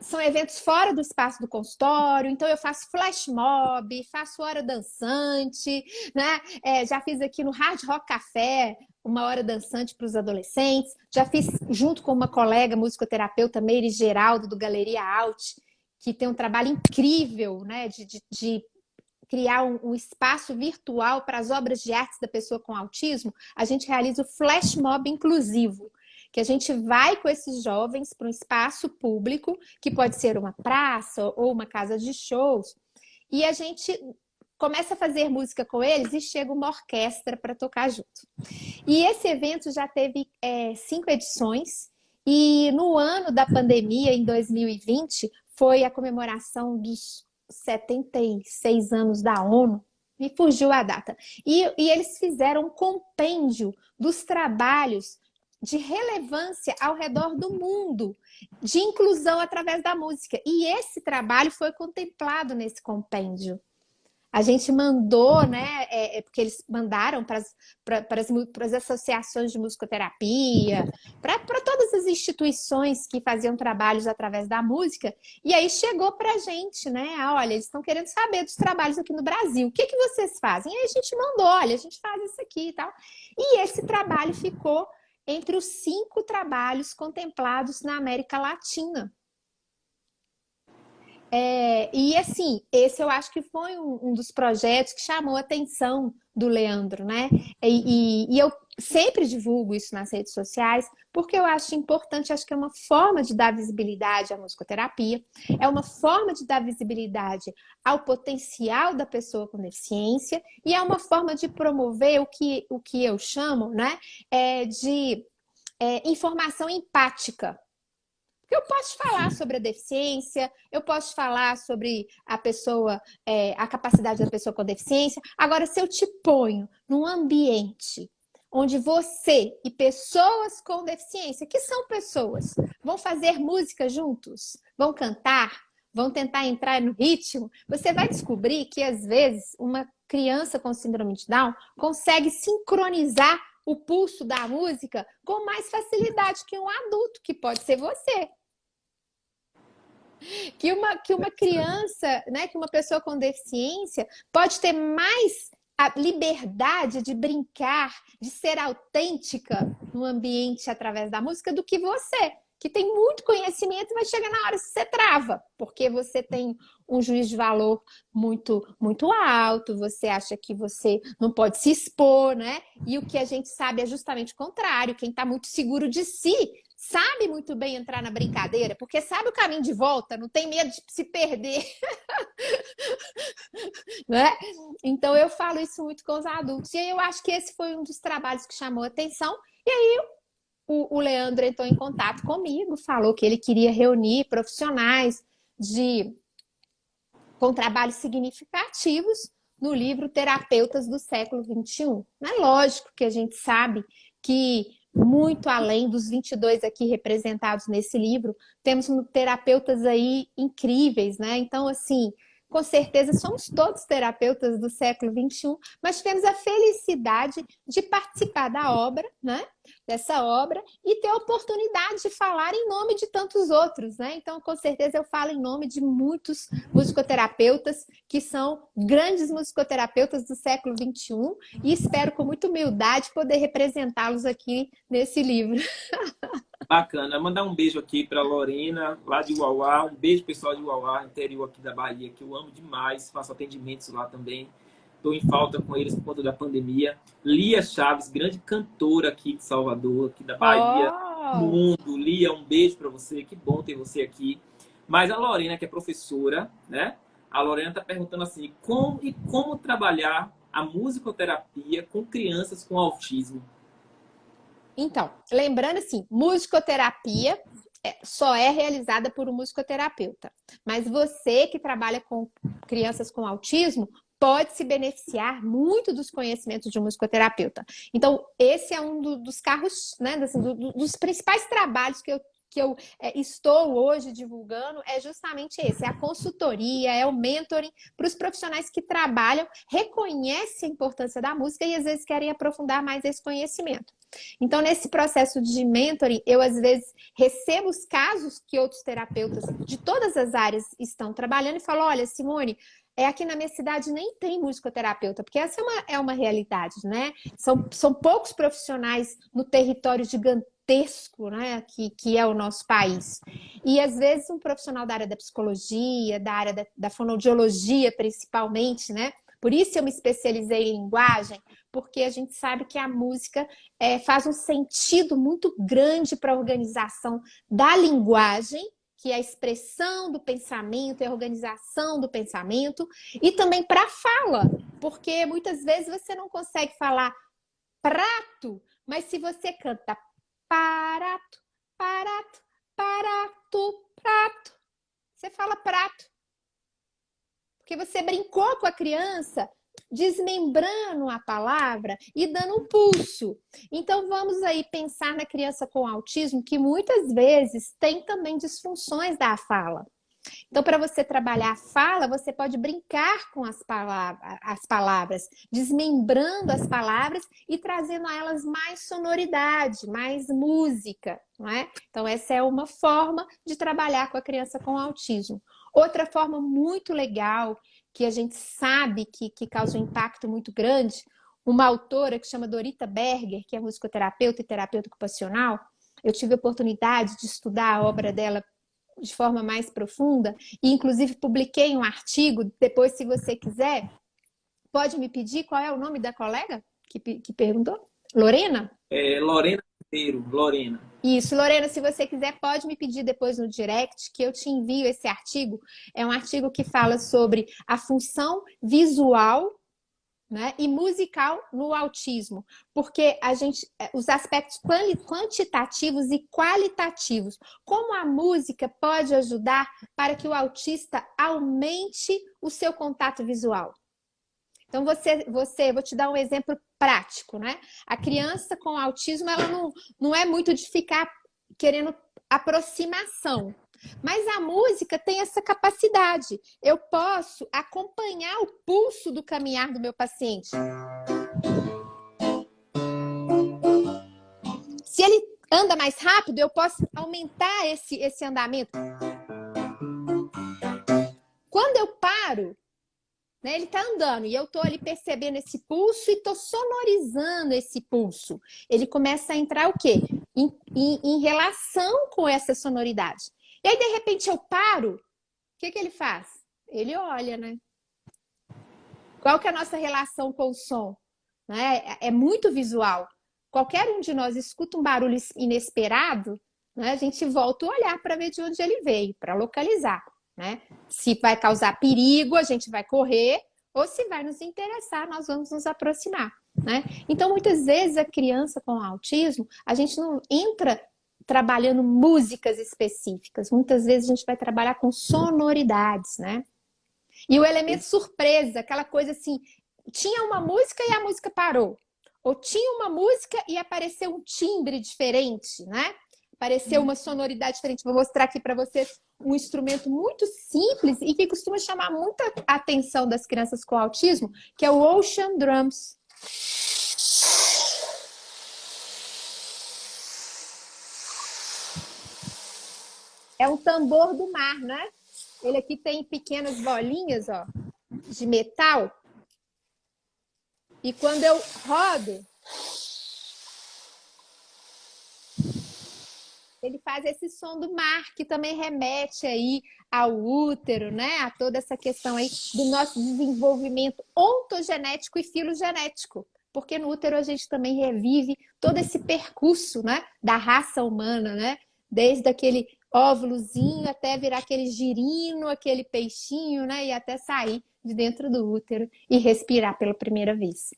são eventos fora do espaço do consultório, então eu faço flash mob, faço hora dançante, né? Já fiz aqui no Hard Rock Café uma hora dançante para os adolescentes, já fiz junto com uma colega musicoterapeuta, Meire Geraldo, do Galeria Alt, que tem um trabalho incrível, né, de criar um espaço virtual para as obras de artes da pessoa com autismo. A gente realiza o flash mob inclusivo, que a gente vai com esses jovens para um espaço público, que pode ser uma praça ou uma casa de shows, e a gente começa a fazer música com eles e chega uma orquestra para tocar junto. E esse evento já teve 5 edições, e no ano da pandemia, em 2020, foi a comemoração dos 76 anos da ONU, me fugiu a data. E eles fizeram um compêndio dos trabalhos de relevância ao redor do mundo, de inclusão através da música. E esse trabalho foi contemplado nesse compêndio. A gente mandou, né? Porque eles mandaram para as associações de musicoterapia, para todas as instituições que faziam trabalhos através da música, e aí chegou para a gente, né? Olha, eles estão querendo saber dos trabalhos aqui no Brasil. O que vocês fazem? E aí a gente mandou, olha, a gente faz isso aqui e tal. E esse trabalho ficou entre os 5 trabalhos contemplados na América Latina. E assim, esse eu acho que foi um dos projetos que chamou a atenção do Leandro, né? E eu sempre divulgo isso nas redes sociais, porque eu acho importante, acho que é uma forma de dar visibilidade à musicoterapia, é uma forma de dar visibilidade ao potencial da pessoa com deficiência, e é uma forma de promover o que eu chamo, né, de informação empática. Porque eu posso falar sobre a deficiência, eu posso falar sobre a pessoa, a capacidade da pessoa com deficiência. Agora, se eu te ponho num ambiente onde você e pessoas com deficiência, que são pessoas, vão fazer música juntos, vão cantar, vão tentar entrar no ritmo, você vai descobrir que, às vezes, uma criança com síndrome de Down consegue sincronizar o pulso da música com mais facilidade que um adulto, que pode ser você. Que uma criança, né, que uma pessoa com deficiência pode ter mais a liberdade de brincar, de ser autêntica no ambiente através da música do que você, que tem muito conhecimento, mas chega na hora que você trava, porque você tem um juízo de valor muito, muito alto, você acha que você não pode se expor, né? E o que a gente sabe é justamente o contrário. Quem está muito seguro de si sabe muito bem entrar na brincadeira, porque sabe o caminho de volta, não tem medo de se perder. Né? Então eu falo isso muito com os adultos. E eu acho que esse foi um dos trabalhos que chamou a atenção. E aí o Leandro entrou em contato comigo, falou que ele queria reunir profissionais com trabalhos significativos no livro Terapeutas do Século XXI. É lógico que a gente sabe que, muito além dos 22 aqui representados nesse livro, temos terapeutas aí incríveis, né? Então, assim, Com certeza somos todos terapeutas do século XXI, mas tivemos a felicidade de participar da obra, né? Dessa obra e ter a oportunidade de falar em nome de tantos outros, né? Então, com certeza, eu falo em nome de muitos musicoterapeutas que são grandes musicoterapeutas do século XXI e espero, com muita humildade, poder representá-los aqui nesse livro. Bacana. Mandar um beijo aqui para Lorena, lá de Uauá. Um beijo, pessoal de Uauá, interior aqui da Bahia, que eu amo demais. Faço atendimentos lá também. Estou em falta com eles por conta da pandemia. Lia Chaves, grande cantora aqui de Salvador, aqui da Bahia, do mundo. Lia, um beijo para você. Que bom ter você aqui. Mas a Lorena, que é professora, né? A Lorena está perguntando assim, como trabalhar a musicoterapia com crianças com autismo? Então, lembrando assim, musicoterapia só é realizada por um musicoterapeuta. Mas você que trabalha com crianças com autismo pode se beneficiar muito dos conhecimentos de um musicoterapeuta. Então, esse é um dos carros, né, dos principais trabalhos que eu estou hoje divulgando, é justamente esse, é a consultoria, é o mentoring para os profissionais que trabalham, reconhecem a importância da música e às vezes querem aprofundar mais esse conhecimento. Então, nesse processo de mentoring, eu às vezes recebo os casos que outros terapeutas de todas as áreas estão trabalhando e falo, olha, Simone, aqui na minha cidade nem tem musicoterapeuta, porque essa é uma realidade, né? São poucos profissionais no território gigantesco, né, que é o nosso país. E às vezes um profissional da área da psicologia, da área da fonoaudiologia principalmente, né? Por isso eu me especializei em linguagem, porque a gente sabe que a música faz um sentido muito grande para a organização da linguagem, que é a expressão do pensamento, é a organização do pensamento, e também para a fala, porque muitas vezes você não consegue falar prato, mas se você canta parato, parato, parato, prato, você fala prato. Porque você brincou com a criança, desmembrando a palavra e dando um pulso. Então, vamos aí pensar na criança com autismo, que muitas vezes tem também disfunções da fala. Então, para você trabalhar a fala, você pode brincar com as palavras, desmembrando as palavras e trazendo a elas mais sonoridade, mais música, não é? Então, essa é uma forma de trabalhar com a criança com autismo. Outra forma muito legal, que a gente sabe que causa um impacto muito grande, uma autora que chama Dorita Berger, que é musicoterapeuta e terapeuta ocupacional, eu tive a oportunidade de estudar a obra dela de forma mais profunda, e inclusive publiquei um artigo, depois, se você quiser, pode me pedir qual é o nome da colega que perguntou? Lorena? Lorena Monteiro, Lorena. Isso, Lorena, se você quiser, pode me pedir depois no direct, que eu te envio esse artigo. É um artigo que fala sobre a função visual, né, e musical no autismo, porque os aspectos quantitativos e qualitativos, como a música pode ajudar para que o autista aumente o seu contato visual. Então, vou te dar um exemplo prático, né? A criança com autismo, ela não é muito de ficar querendo aproximação. Mas a música tem essa capacidade. Eu posso acompanhar o pulso do caminhar do meu paciente. Se ele anda mais rápido, eu posso aumentar esse andamento. Quando eu paro, né, ele está andando e eu estou ali percebendo esse pulso e estou sonorizando esse pulso. Ele começa a entrar o quê? Em relação com essa sonoridade. E aí, de repente, eu paro, o que ele faz? Ele olha, né? Qual que é a nossa relação com o som? Né? É muito visual. Qualquer um de nós escuta um barulho inesperado, né? A gente volta a olhar para ver de onde ele veio, para localizar. Né? Se vai causar perigo, a gente vai correr, ou se vai nos interessar, nós vamos nos aproximar. Né? Então, muitas vezes, a criança com autismo, a gente não entra trabalhando músicas específicas. Muitas vezes a gente vai trabalhar com sonoridades, né? E o elemento surpresa, aquela coisa assim, tinha uma música e a música parou. Ou tinha uma música e apareceu um timbre diferente, né? Pareceu uma sonoridade diferente. Vou mostrar aqui para vocês um instrumento muito simples e que costuma chamar muita atenção das crianças com autismo, que é o Ocean Drums. É um tambor do mar, né? Ele aqui tem pequenas bolinhas, ó, de metal. E quando eu rodo, ele faz esse som do mar, que também remete aí ao útero, né? A toda essa questão aí do nosso desenvolvimento ontogenético e filogenético. Porque no útero a gente também revive todo esse percurso, né? Da raça humana, né? Desde aquele óvulozinho até virar aquele girino, aquele peixinho, né? E até sair de dentro do útero e respirar pela primeira vez.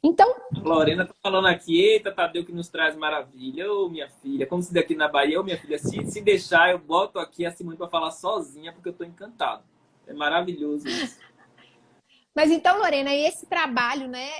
Então, Lorena tá falando aqui, eita, Tadeu que nos traz maravilha. Ô, minha filha, como se daqui na Bahia, ô, minha filha, se deixar, eu boto aqui a Simone para falar sozinha, porque eu tô encantado. É maravilhoso isso. Mas então, Lorena, esse trabalho, né,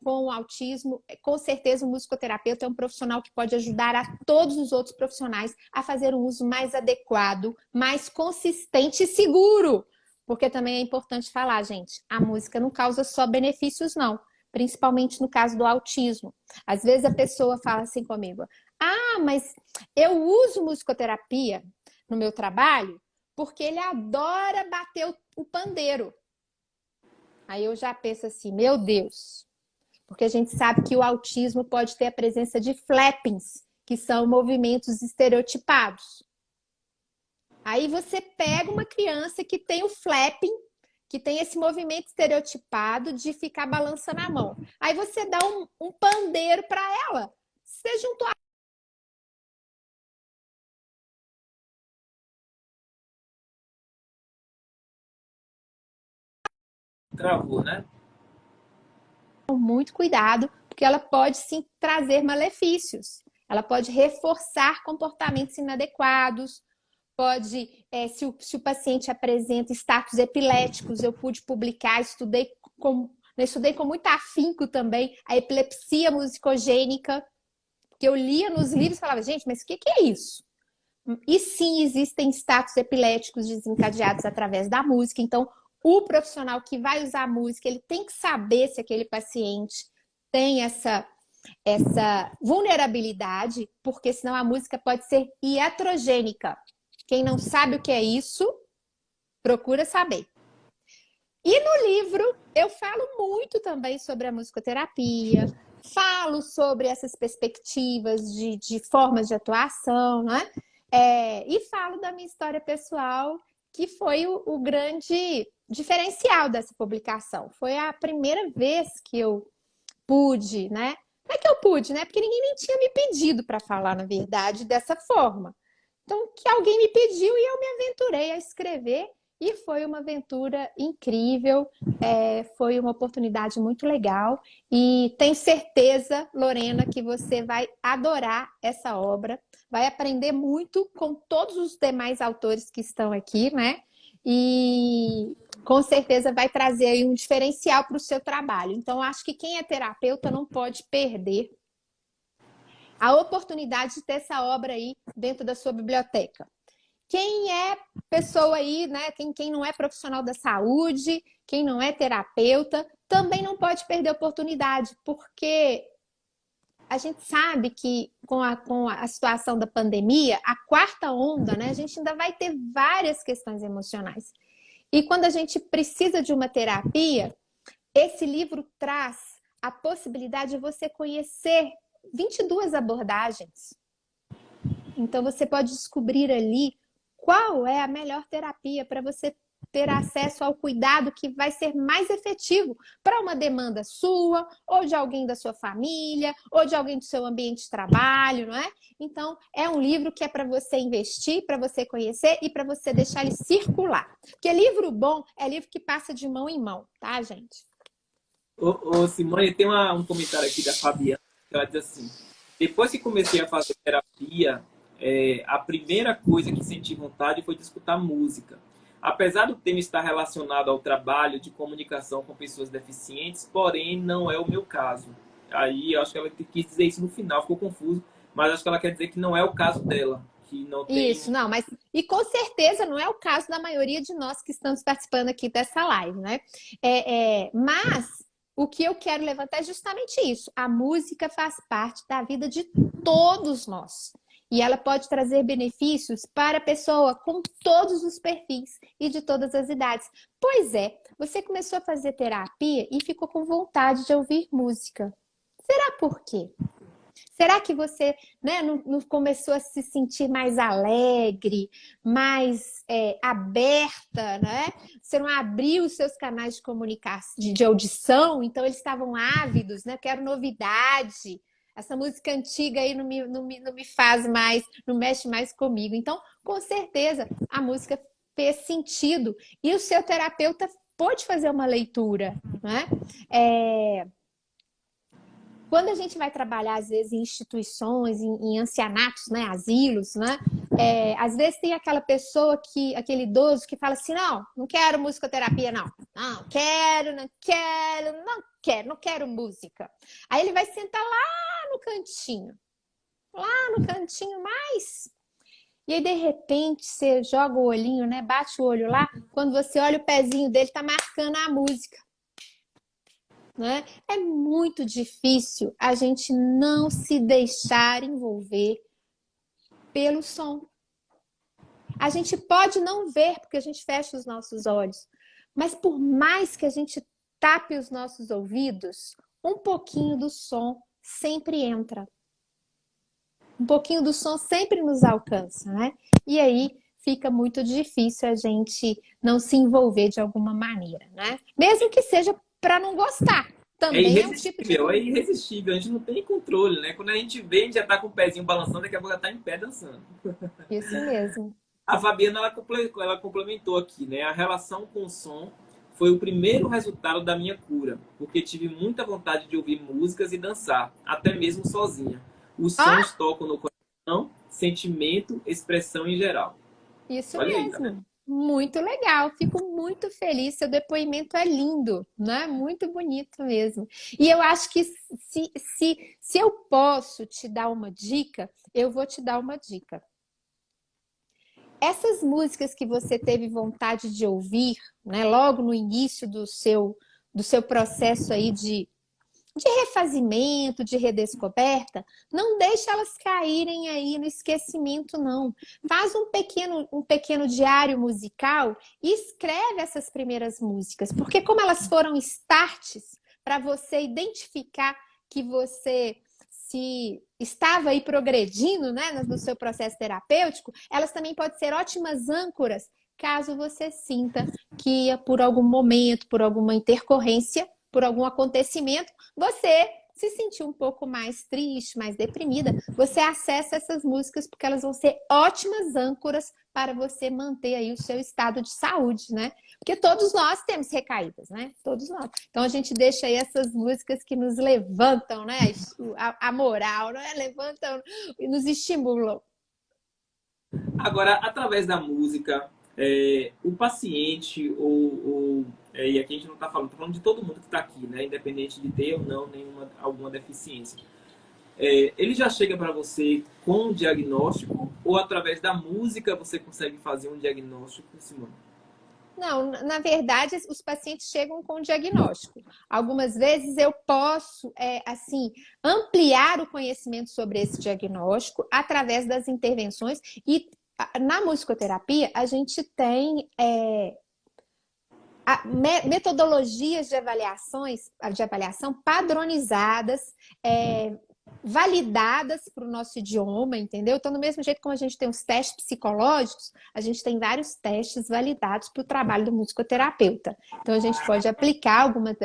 com o autismo, com certeza o musicoterapeuta é um profissional que pode ajudar a todos os outros profissionais a fazer um uso mais adequado, mais consistente e seguro. Porque também é importante falar, gente, a música não causa só benefícios, não. Principalmente no caso do autismo. Às vezes a pessoa fala assim comigo, ah, mas eu uso musicoterapia no meu trabalho porque ele adora bater o pandeiro. Aí eu já penso assim, meu Deus, porque a gente sabe que o autismo pode ter a presença de flappings, que são movimentos estereotipados. Aí você pega uma criança que tem o flapping, que tem esse movimento estereotipado de ficar balançando a mão. Aí você dá um pandeiro para ela. Você juntou Travou, né? com muito cuidado, porque ela pode sim trazer malefícios. Ela pode reforçar comportamentos inadequados, pode, se o paciente apresenta status epiléticos, eu pude publicar, estudei com muito afinco também a epilepsia musicogênica, porque eu lia nos livros e falava, gente, mas o que é isso? E sim, existem status epiléticos desencadeados através da música, então o profissional que vai usar a música, ele tem que saber se aquele paciente tem essa vulnerabilidade, porque senão a música pode ser iatrogênica. Quem não sabe o que é isso, procura saber. E no livro eu falo muito também sobre a musicoterapia, falo sobre essas perspectivas de formas de atuação, né? E falo da minha história pessoal, que foi o grande diferencial dessa publicação. Foi a primeira vez que eu pude, né? Não é que eu pude, né? Porque ninguém nem tinha me pedido para falar, na verdade, dessa forma. Então, que alguém me pediu e eu me aventurei a escrever e foi uma aventura incrível, foi uma oportunidade muito legal e tenho certeza, Lorena, que você vai adorar essa obra, vai aprender muito com todos os demais autores que estão aqui, né? E com certeza vai trazer aí um diferencial para o seu trabalho. Então, acho que quem é terapeuta não pode perder a oportunidade de ter essa obra aí dentro da sua biblioteca. Quem é pessoa aí, né? Quem não é profissional da saúde, quem não é terapeuta, também não pode perder a oportunidade, porque a gente sabe que com a situação da pandemia, a quarta onda, né? A gente ainda vai ter várias questões emocionais. E quando a gente precisa de uma terapia, esse livro traz a possibilidade de você conhecer 22 abordagens. Então, você pode descobrir ali qual é a melhor terapia para você ter acesso ao cuidado que vai ser mais efetivo para uma demanda sua, ou de alguém da sua família, ou de alguém do seu ambiente de trabalho, não é? Então, é um livro que é para você investir, para você conhecer e para você deixar ele circular. Porque livro bom é livro que passa de mão em mão, tá, gente? Ô, Simone, tem um comentário aqui da Fabiana, que ela diz assim, depois que comecei a fazer terapia, a primeira coisa que senti vontade foi de escutar música. Apesar do tema estar relacionado ao trabalho de comunicação com pessoas deficientes, porém não é o meu caso. Aí eu acho que ela quis dizer isso no final, ficou confuso. mas acho que ela quer dizer que não é o caso dela, que não tem... Isso, não, mas e com certeza não é o caso da maioria de nós que estamos participando aqui dessa live, né? Mas o que eu quero levantar é justamente isso. A música faz parte da vida de todos nós. E ela pode trazer benefícios para a pessoa com todos os perfis e de todas as idades. Pois é, você começou a fazer terapia e ficou com vontade de ouvir música. Será por quê? Será que você, né, não começou a se sentir mais alegre, mais aberta, né? Você não abriu os seus canais de comunicação, de audição, então eles estavam ávidos, né? Quero novidade. Essa música antiga aí não me faz mais, não mexe mais comigo. Então, com certeza, a música fez sentido. E o seu terapeuta pode fazer uma leitura, né? Quando a gente vai trabalhar, às vezes, em instituições, em ancianatos, né, asilos, né, às vezes tem aquela pessoa, aquele idoso que fala assim, não quero musicoterapia, não quero música. Aí ele vai sentar lá no cantinho mais... E aí, de repente, você joga o olhinho, né, bate o olho lá, quando você olha o pezinho dele, tá marcando a música. Né? É muito difícil a gente não se deixar envolver pelo som. A gente pode não ver, porque a gente fecha os nossos olhos, mas por mais que a gente tape os nossos ouvidos, um pouquinho do som sempre entra. Um pouquinho do som sempre nos alcança, né? E aí fica muito difícil a gente não se envolver de alguma maneira, né? Mesmo que seja para não gostar. Também é um tipo de... É irresistível, a gente não tem controle, né? Quando a gente vê, a gente já tá com o pezinho balançando, daqui a pouco já tá em pé dançando. Isso mesmo. A Fabiana, ela complementou aqui, né? A relação com o som foi o primeiro resultado da minha cura, porque tive muita vontade de ouvir músicas e dançar, até mesmo sozinha. Os sons tocam no coração, sentimento, expressão em geral. Isso Olha mesmo. aí, tá? Muito legal, fico muito feliz. Seu depoimento é lindo, né? Muito bonito mesmo. E eu acho que se eu posso te dar uma dica, eu vou te dar uma dica. Essas músicas que você teve vontade de ouvir, né, logo no início do seu processo aí de refazimento, de redescoberta, não deixa elas caírem aí no esquecimento, não. Faz um pequeno diário musical e escreve essas primeiras músicas, porque como elas foram starts para você identificar que você se estava aí progredindo, né, no seu processo terapêutico, elas também podem ser ótimas âncoras caso você sinta que por algum momento, por alguma intercorrência, por algum acontecimento, você se sentiu um pouco mais triste, mais deprimida, você acessa essas músicas porque elas vão ser ótimas âncoras para você manter aí o seu estado de saúde, né? Porque todos nós temos recaídas, né? Todos nós. Então a gente deixa aí essas músicas que nos levantam, né? A moral, né? Levantam e nos estimulam. Agora, através da música, o paciente, e aqui a gente não está falando, tá falando de todo mundo que está aqui, né? Independente de ter ou não alguma deficiência. Ele já chega para você com um diagnóstico ou através da música você consegue fazer um diagnóstico, Simone? Não, na verdade, os pacientes chegam com diagnóstico. Algumas vezes eu posso, ampliar o conhecimento sobre esse diagnóstico através das intervenções. E na musicoterapia, a gente tem metodologias de avaliação padronizadas, validadas para o nosso idioma, entendeu? Então, do mesmo jeito como a gente tem os testes psicológicos, a gente tem vários testes validados para o trabalho do musicoterapeuta. Então, a gente pode aplicar algumas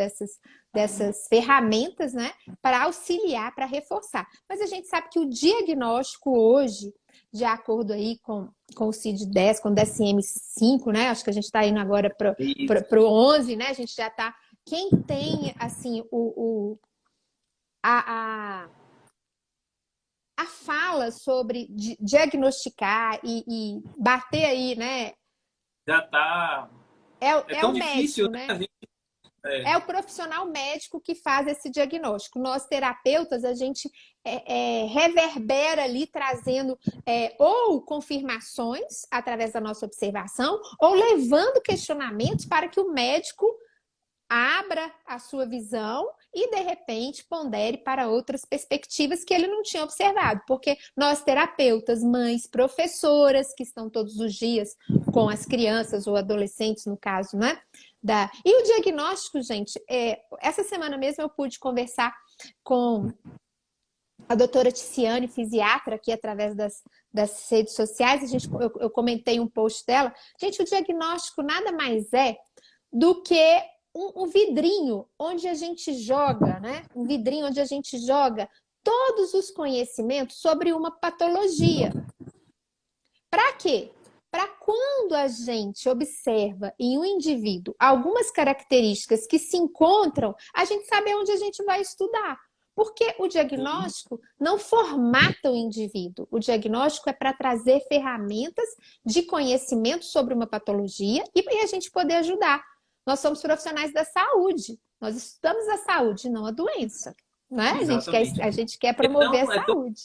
dessas ferramentas, né, para auxiliar, para reforçar. Mas a gente sabe que o diagnóstico hoje, de acordo aí com o CID-10, com o DSM-5, né? Acho que a gente está indo agora para o 11, né? A gente já está... Quem tem, assim, a fala sobre diagnosticar e bater aí, né? Já está... É tão o difícil, médico, né? É o profissional médico que faz esse diagnóstico. Nós, terapeutas, a gente reverbera ali, trazendo ou confirmações através da nossa observação, ou levando questionamentos para que o médico abra a sua visão e, de repente, pondere para outras perspectivas que ele não tinha observado. Porque nós, terapeutas, mães, professoras, que estão todos os dias com as crianças ou adolescentes, no caso, né? E o diagnóstico, gente, essa semana mesmo eu pude conversar com a doutora Ticiane, fisiatra, aqui através das redes sociais. Eu comentei um post dela. Gente, o diagnóstico nada mais é do que um vidrinho onde a gente joga, né? Um vidrinho onde a gente joga todos os conhecimentos sobre uma patologia. Para quê? Para quando a gente observa em um indivíduo algumas características que se encontram, a gente sabe onde a gente vai estudar. Porque o diagnóstico não formata o indivíduo. O diagnóstico é para trazer ferramentas de conhecimento sobre uma patologia e a gente poder ajudar. Nós somos profissionais da saúde. Nós estudamos a saúde, não a doença. Né? A gente quer promover a saúde.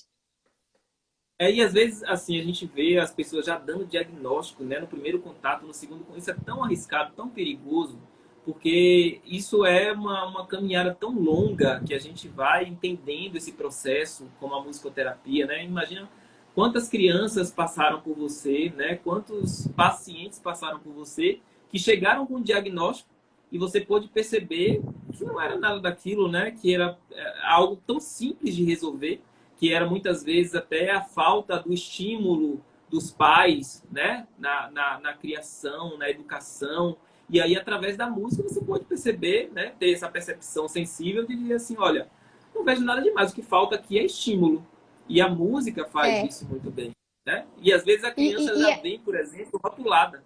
E às vezes, assim, a gente vê as pessoas já dando diagnóstico, né, no primeiro contato, no segundo. Isso é tão arriscado, tão perigoso, porque isso é uma caminhada tão longa que a gente vai entendendo esse processo, como a musicoterapia, né? Imagina quantas crianças passaram por você, né? Quantos pacientes passaram por você que chegaram com um diagnóstico e você pôde perceber que não era nada daquilo, né? Que era algo tão simples de resolver, que era muitas vezes até a falta do estímulo dos pais, né? Na criação, na educação. E aí, através da música, você pode perceber, né? Ter essa percepção sensível de dizer assim, olha, não vejo nada demais, o que falta aqui é estímulo. E a música faz isso muito bem, né? E às vezes a criança já vem, por exemplo, rotulada.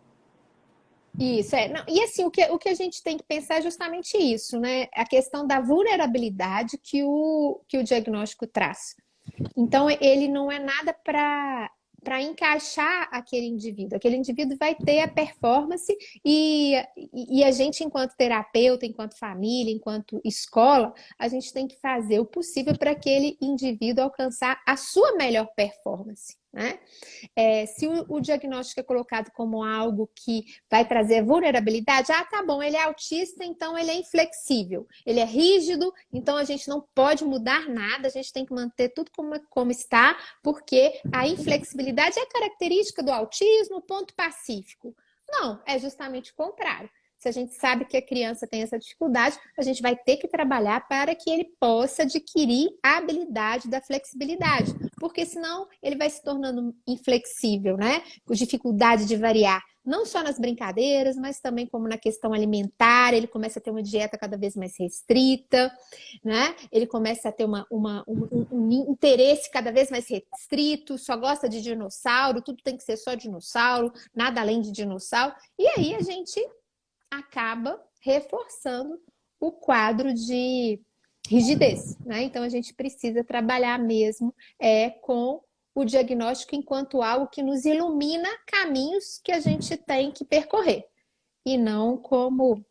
Isso, não, e assim, o que a gente tem que pensar é justamente isso, né? A questão da vulnerabilidade que o diagnóstico traz. Então, ele não é nada para encaixar aquele indivíduo. Aquele indivíduo vai ter a performance e a gente, enquanto terapeuta, enquanto família, enquanto escola, a gente tem que fazer o possível para aquele indivíduo alcançar a sua melhor performance. Né? Se o diagnóstico é colocado como algo que vai trazer vulnerabilidade, tá bom, ele é autista, então ele é inflexível, ele é rígido, então a gente não pode mudar nada, a gente tem que manter tudo como está, porque a inflexibilidade é característica do autismo, ponto pacífico. Não, é justamente o contrário. Se a gente sabe que a criança tem essa dificuldade, a gente vai ter que trabalhar para que ele possa adquirir a habilidade da flexibilidade, porque senão ele vai se tornando inflexível, né? Com dificuldade de variar, não só nas brincadeiras, mas também como na questão alimentar, ele começa a ter uma dieta cada vez mais restrita, né? Ele começa a ter um interesse cada vez mais restrito, só gosta de dinossauro, tudo tem que ser só dinossauro, nada além de dinossauro, e aí a gente acaba reforçando o quadro de rigidez, né? Então a gente precisa trabalhar mesmo com o diagnóstico enquanto algo que nos ilumina caminhos que a gente tem que percorrer e não como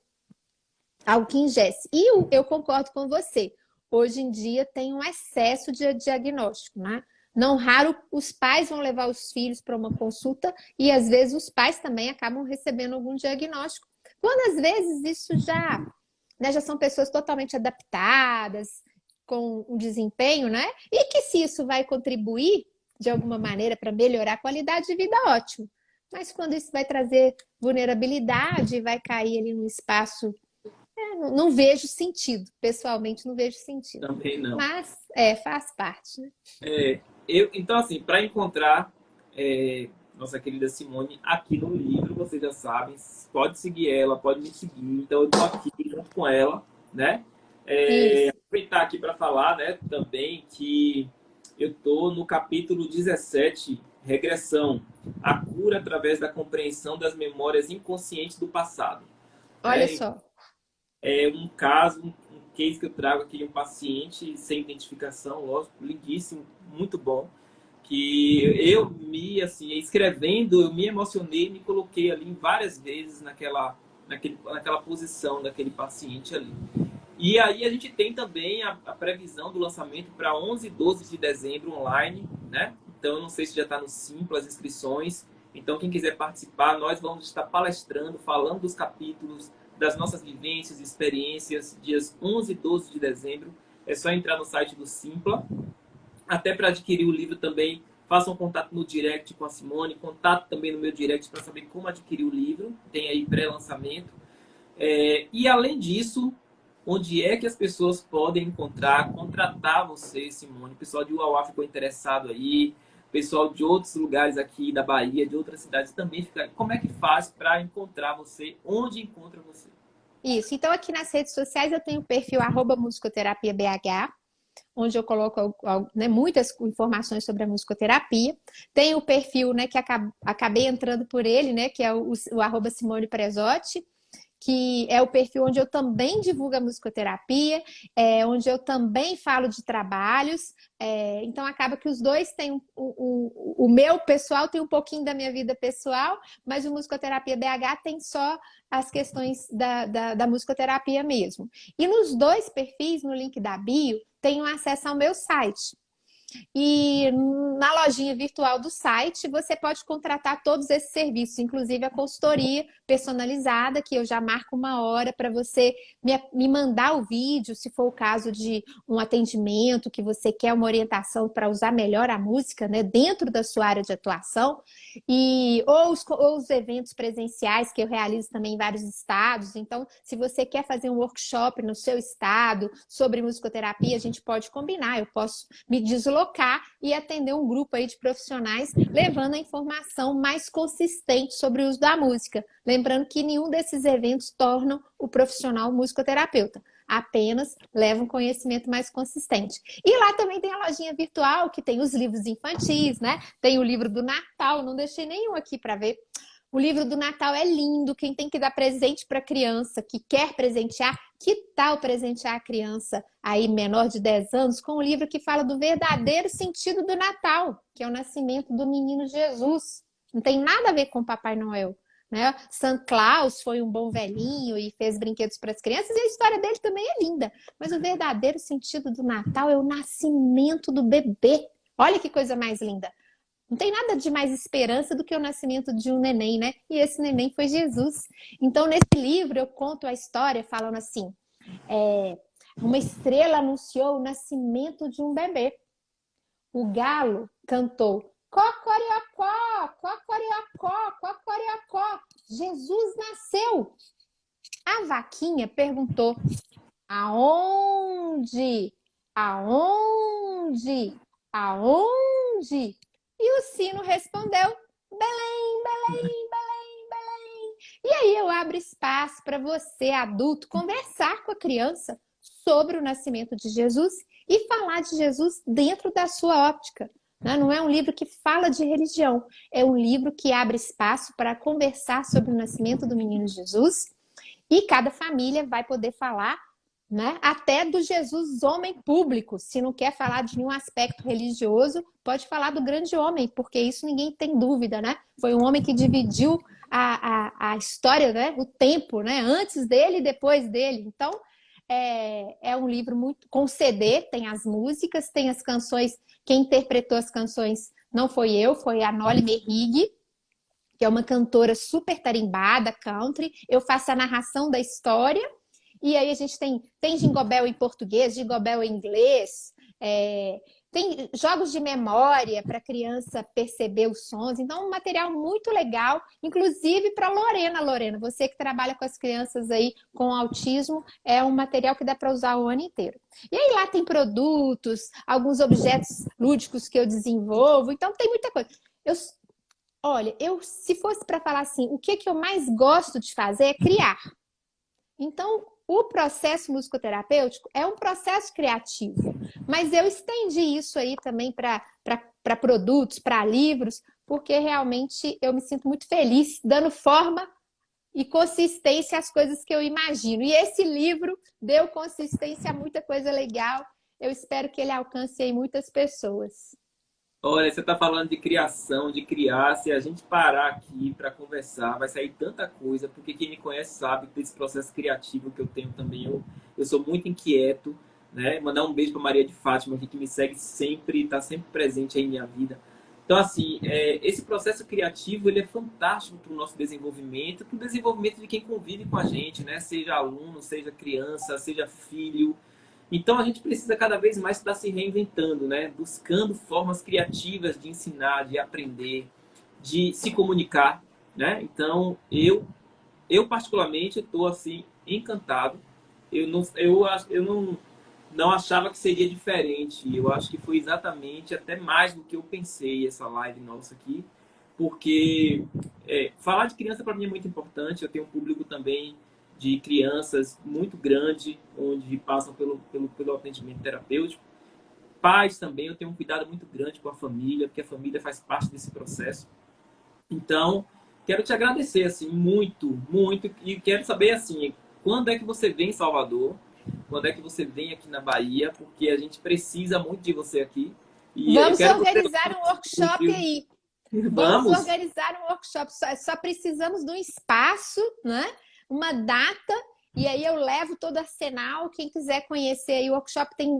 algo que engesse. E eu concordo com você. Hoje em dia tem um excesso de diagnóstico, né? Não raro os pais vão levar os filhos para uma consulta e às vezes os pais também acabam recebendo algum diagnóstico. Quando às vezes isso já são pessoas totalmente adaptadas, com um desempenho, né? E que se isso vai contribuir de alguma maneira para melhorar a qualidade de vida, ótimo. Mas quando isso vai trazer vulnerabilidade, vai cair ali no espaço, não vejo sentido. Pessoalmente, não vejo sentido. Também não. Mas faz parte, né? Então, assim, para encontrar nossa querida Simone aqui no livro, vocês já sabem, pode seguir ela, pode me seguir. Então, eu estou aqui junto com ela, né? Aproveitar aqui para falar, né, também que eu estou no capítulo 17, Regressão, a cura através da compreensão das memórias inconscientes do passado. Olha só. É um caso, um case que eu trago aqui de um paciente sem identificação, lógico, lindíssimo, muito bom, que escrevendo, eu me emocionei, me coloquei ali várias vezes naquela posição daquele paciente ali. E aí a gente tem também a previsão do lançamento para 11 e 12 de dezembro online, né? Então, eu não sei se já está no Simpla as inscrições. Então, quem quiser participar, nós vamos estar palestrando, falando dos capítulos, das nossas vivências e experiências, dias 11 e 12 de dezembro. É só entrar no site do Simpla. Até para adquirir o livro também, façam um contato no direct com a Simone, contato também no meu direct para saber como adquirir o livro. Tem aí pré-lançamento. E além disso, onde é que as pessoas podem encontrar, contratar você, Simone? O pessoal de Uauá ficou interessado aí, o pessoal de outros lugares aqui da Bahia, de outras cidades também fica. Como é que faz para encontrar você? Onde encontra você? Isso. Então, aqui nas redes sociais eu tenho o perfil @musicoterapiabh, onde eu coloco, né, muitas informações sobre a musicoterapia. Tem o perfil, né, que acabei entrando por ele, né, que é o @Simone Presotti, que é o perfil onde eu também divulgo a musicoterapia, onde eu também falo de trabalhos. Então, acaba que os dois têm o meu pessoal tem um pouquinho da minha vida pessoal, mas o Musicoterapia BH tem só as questões da musicoterapia mesmo. E nos dois perfis, no link da bio, tem um acesso ao meu site. E na lojinha virtual do site, você pode contratar todos esses serviços, inclusive a consultoria personalizada, que eu já marco uma hora para você me mandar o vídeo, se for o caso de um atendimento, que você quer uma orientação para usar melhor a música, né, dentro da sua área de atuação, ou os eventos presenciais que eu realizo também em vários estados. Então, se você quer fazer um workshop no seu estado sobre musicoterapia, a gente pode combinar, eu posso me deslocar e atender um grupo aí de profissionais levando a informação mais consistente sobre o uso da música. Lembrando que nenhum desses eventos tornam o profissional musicoterapeuta, apenas leva um conhecimento mais consistente. E lá também tem a lojinha virtual, que tem os livros infantis, né? Tem o livro do Natal, não deixei nenhum aqui para ver. O livro do Natal é lindo, quem tem que dar presente para a criança, que quer presentear, que tal presentear a criança aí menor de 10 anos com um livro que fala do verdadeiro sentido do Natal, que é o nascimento do menino Jesus. Não tem nada a ver com Papai Noel, né? Santa Claus foi um bom velhinho e fez brinquedos para as crianças e a história dele também é linda. Mas o verdadeiro sentido do Natal é o nascimento do bebê. Olha que coisa mais linda. Não tem nada de mais esperança do que o nascimento de um neném, né? E esse neném foi Jesus. Então, nesse livro, eu conto a história falando assim: uma estrela anunciou o nascimento de um bebê. O galo cantou cocoriocó, cocoriocó, cocoriocó. Jesus nasceu. A vaquinha perguntou: aonde? Aonde? Aonde? E o sino respondeu: Belém, Belém, Belém, Belém. E aí eu abro espaço para você, adulto, conversar com a criança sobre o nascimento de Jesus e falar de Jesus dentro da sua óptica. Não é um livro que fala de religião, é um livro que abre espaço para conversar sobre o nascimento do menino Jesus e cada família vai poder falar, né, até do Jesus homem público. Se não quer falar de nenhum aspecto religioso, pode falar do grande homem, porque isso ninguém tem dúvida, né? Foi um homem que dividiu a história, né? O tempo, né? Antes dele e depois dele. Então, é um livro muito com CD, tem as músicas, tem as canções. Quem interpretou as canções não foi eu, foi a Noli Merrig, que é uma cantora super tarimbada, country. Eu faço a narração da história. E aí a gente tem Jingle Bell em português, Jingle Bell em inglês, tem jogos de memória para a criança perceber os sons. Então, um material muito legal, inclusive para Lorena. Lorena, você que trabalha com as crianças aí com autismo, é um material que dá para usar o ano inteiro. E aí lá tem produtos, alguns objetos lúdicos que eu desenvolvo. Então, tem muita coisa. Olha, se fosse para falar assim, o que eu mais gosto de fazer é criar. Então, o processo musicoterapêutico é um processo criativo, mas eu estendi isso aí também para produtos, para livros, porque realmente eu me sinto muito feliz dando forma e consistência às coisas que eu imagino. E esse livro deu consistência a muita coisa legal. Eu espero que ele alcance aí muitas pessoas. Olha, você está falando de criação, de criar. Se a gente parar aqui para conversar, vai sair tanta coisa, porque quem me conhece sabe que desse processo criativo que eu tenho também, eu sou muito inquieto, né? Mandar um beijo para Maria de Fátima, aqui, que me segue sempre, está sempre presente aí em minha vida. Então, assim, esse processo criativo, ele é fantástico para o nosso desenvolvimento, para o desenvolvimento de quem convive com a gente, né? Seja aluno, seja criança, seja filho. Então a gente precisa cada vez mais estar se reinventando, né? Buscando formas criativas de ensinar, de aprender, de se comunicar, né? Então eu particularmente estou assim encantado. Eu não achava que seria diferente. Eu acho que foi exatamente até mais do que eu pensei essa live nossa aqui, porque falar de criança para mim é muito importante. Eu tenho um público também de crianças muito grande, onde passam pelo atendimento terapêutico. Pais também, eu tenho um cuidado muito grande com a família, porque a família faz parte desse processo. Então, quero te agradecer, assim, muito, muito, e quero saber, assim, quando é que você vem em Salvador? Quando é que você vem aqui na Bahia? Porque a gente precisa muito de você aqui. E eu Vamos quero que você... organizar um workshop aí. Vamos Vamos! organizar um workshop. Só precisamos de um espaço, né? Uma data, e aí eu levo todo o arsenal. Quem quiser conhecer aí, o workshop tem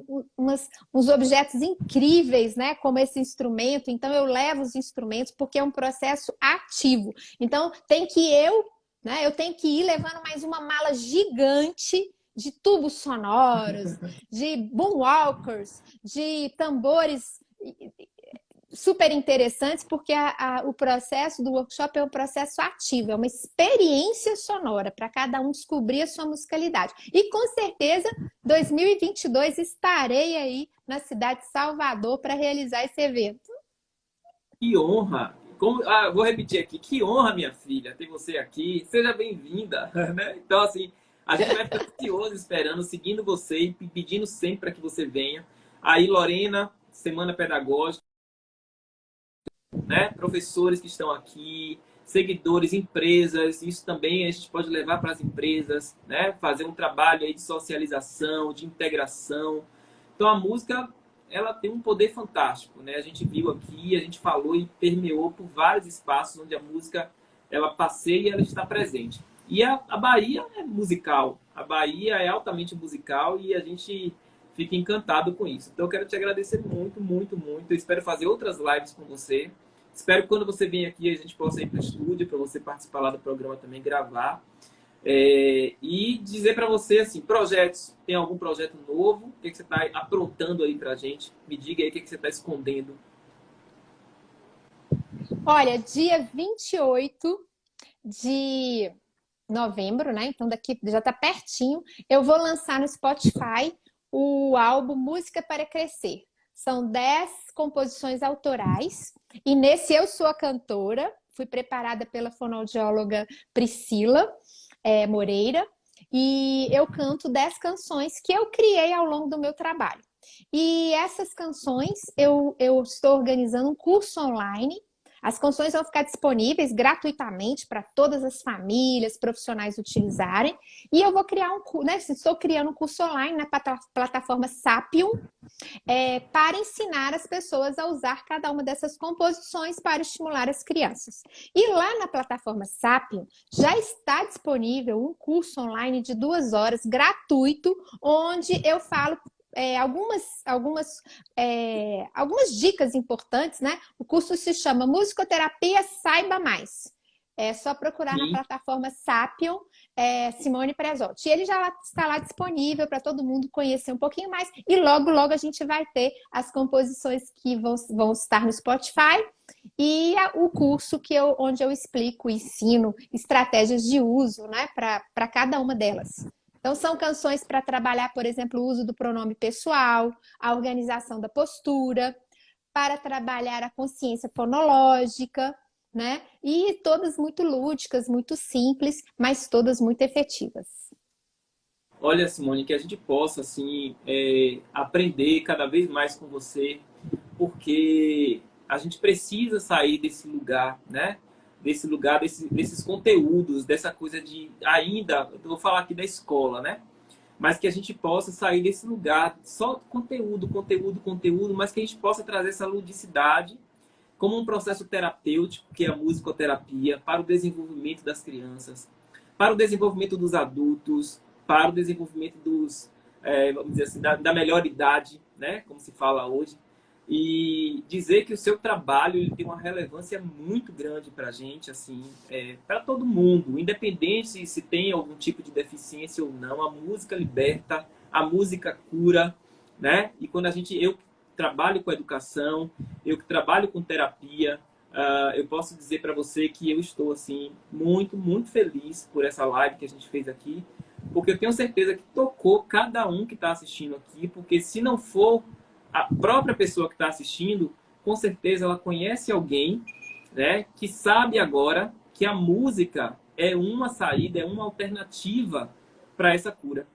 uns objetos incríveis, né? Como esse instrumento. Então, eu levo os instrumentos porque é um processo ativo. Então, eu tenho que ir levando mais uma mala gigante de tubos sonoros, de boomwalkers, de tambores super interessantes, porque o processo do workshop é um processo ativo, é uma experiência sonora para cada um descobrir a sua musicalidade. E com certeza, 2022 estarei aí na cidade de Salvador para realizar esse evento. Que honra! Vou repetir aqui. Que honra, minha filha, ter você aqui. Seja bem-vinda, né? Então, assim, a gente vai ficar ansioso esperando, seguindo você e pedindo sempre para que você venha. Aí, Lorena, Semana Pedagógica, né? Professores que estão aqui, seguidores, empresas, isso também a gente pode levar para as empresas, né? Fazer um trabalho aí de socialização, de integração. Então a música, ela tem um poder fantástico, né? A gente viu aqui, a gente falou e permeou por vários espaços onde a música ela passeia e ela está presente. E a Bahia é musical, a Bahia é altamente musical e a gente fica encantado com isso. Então eu quero te agradecer muito, muito, muito. Eu espero fazer outras lives com você. Espero que quando você vier aqui a gente possa ir para o estúdio para você participar lá do programa também, gravar. E dizer para você, assim, projetos. Tem algum projeto novo? O que você está aprontando aí para a gente? Me diga aí o que você está escondendo. Olha, dia 28 de novembro, né? Então daqui já está pertinho. Eu vou lançar no Spotify o álbum Música para Crescer. São 10 composições autorais e nesse eu sou a cantora. Fui preparada pela fonoaudióloga Priscila Moreira e eu canto 10 canções que eu criei ao longo do meu trabalho. E essas canções eu estou organizando um curso online. As canções vão ficar disponíveis gratuitamente para todas as famílias, profissionais utilizarem. E eu vou criar estou criando um curso online na plataforma Sapium, para ensinar as pessoas a usar cada uma dessas composições para estimular as crianças. E lá na plataforma Sapium já está disponível um curso online de 2 horas, gratuito, onde eu falo algumas dicas importantes, né? O curso se chama Musicoterapia Saiba Mais. É só procurar na plataforma Sapium, Simone Presotti. E ele já está lá disponível para todo mundo conhecer um pouquinho mais. E logo, logo a gente vai ter as composições que vão estar no Spotify e o curso onde eu explico, ensino estratégias de uso, né, para cada uma delas. Então, são canções para trabalhar, por exemplo, o uso do pronome pessoal, a organização da postura, para trabalhar a consciência fonológica, né? E todas muito lúdicas, muito simples, mas todas muito efetivas. Olha, Simone, que a gente possa, assim, aprender cada vez mais com você, porque a gente precisa sair desse lugar, né? Desse lugar, desses conteúdos, dessa coisa de ainda, eu vou falar aqui da escola, né? mas que a gente possa sair desse lugar só conteúdo, conteúdo, conteúdo, mas que a gente possa trazer essa ludicidade como um processo terapêutico, que é a musicoterapia, para o desenvolvimento das crianças, para o desenvolvimento dos adultos, para o desenvolvimento dos, vamos dizer assim, da melhor idade, né? Como se fala hoje. E dizer que o seu trabalho ele tem uma relevância muito grande para a gente, assim, para todo mundo, independente se tem algum tipo de deficiência ou não, a música liberta, a música cura, né? E quando eu trabalho com educação, eu que trabalho com terapia, eu posso dizer para você que eu estou assim muito, muito feliz por essa live que a gente fez aqui, porque eu tenho certeza que tocou cada um que está assistindo aqui, porque se não for a própria pessoa que está assistindo, com certeza ela conhece alguém, né, que sabe agora que a música é uma saída, é uma alternativa para essa cura.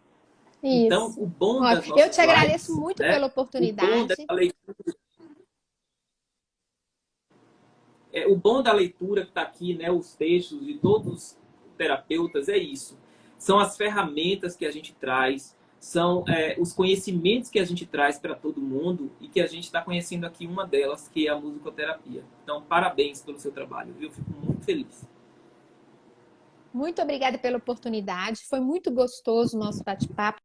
Então, Isso. o bom das Ótimo. Eu nossas te agradeço lives, muito né, pela o bom oportunidade. dessa leitura, o bom da leitura que está aqui, né, os textos de todos os terapeutas, é isso. São as ferramentas que a gente traz, são os conhecimentos que a gente traz para todo mundo e que a gente está conhecendo aqui uma delas, que é a musicoterapia. Então, parabéns pelo seu trabalho, viu? Eu fico muito feliz. Muito obrigada pela oportunidade. Foi muito gostoso o nosso bate-papo.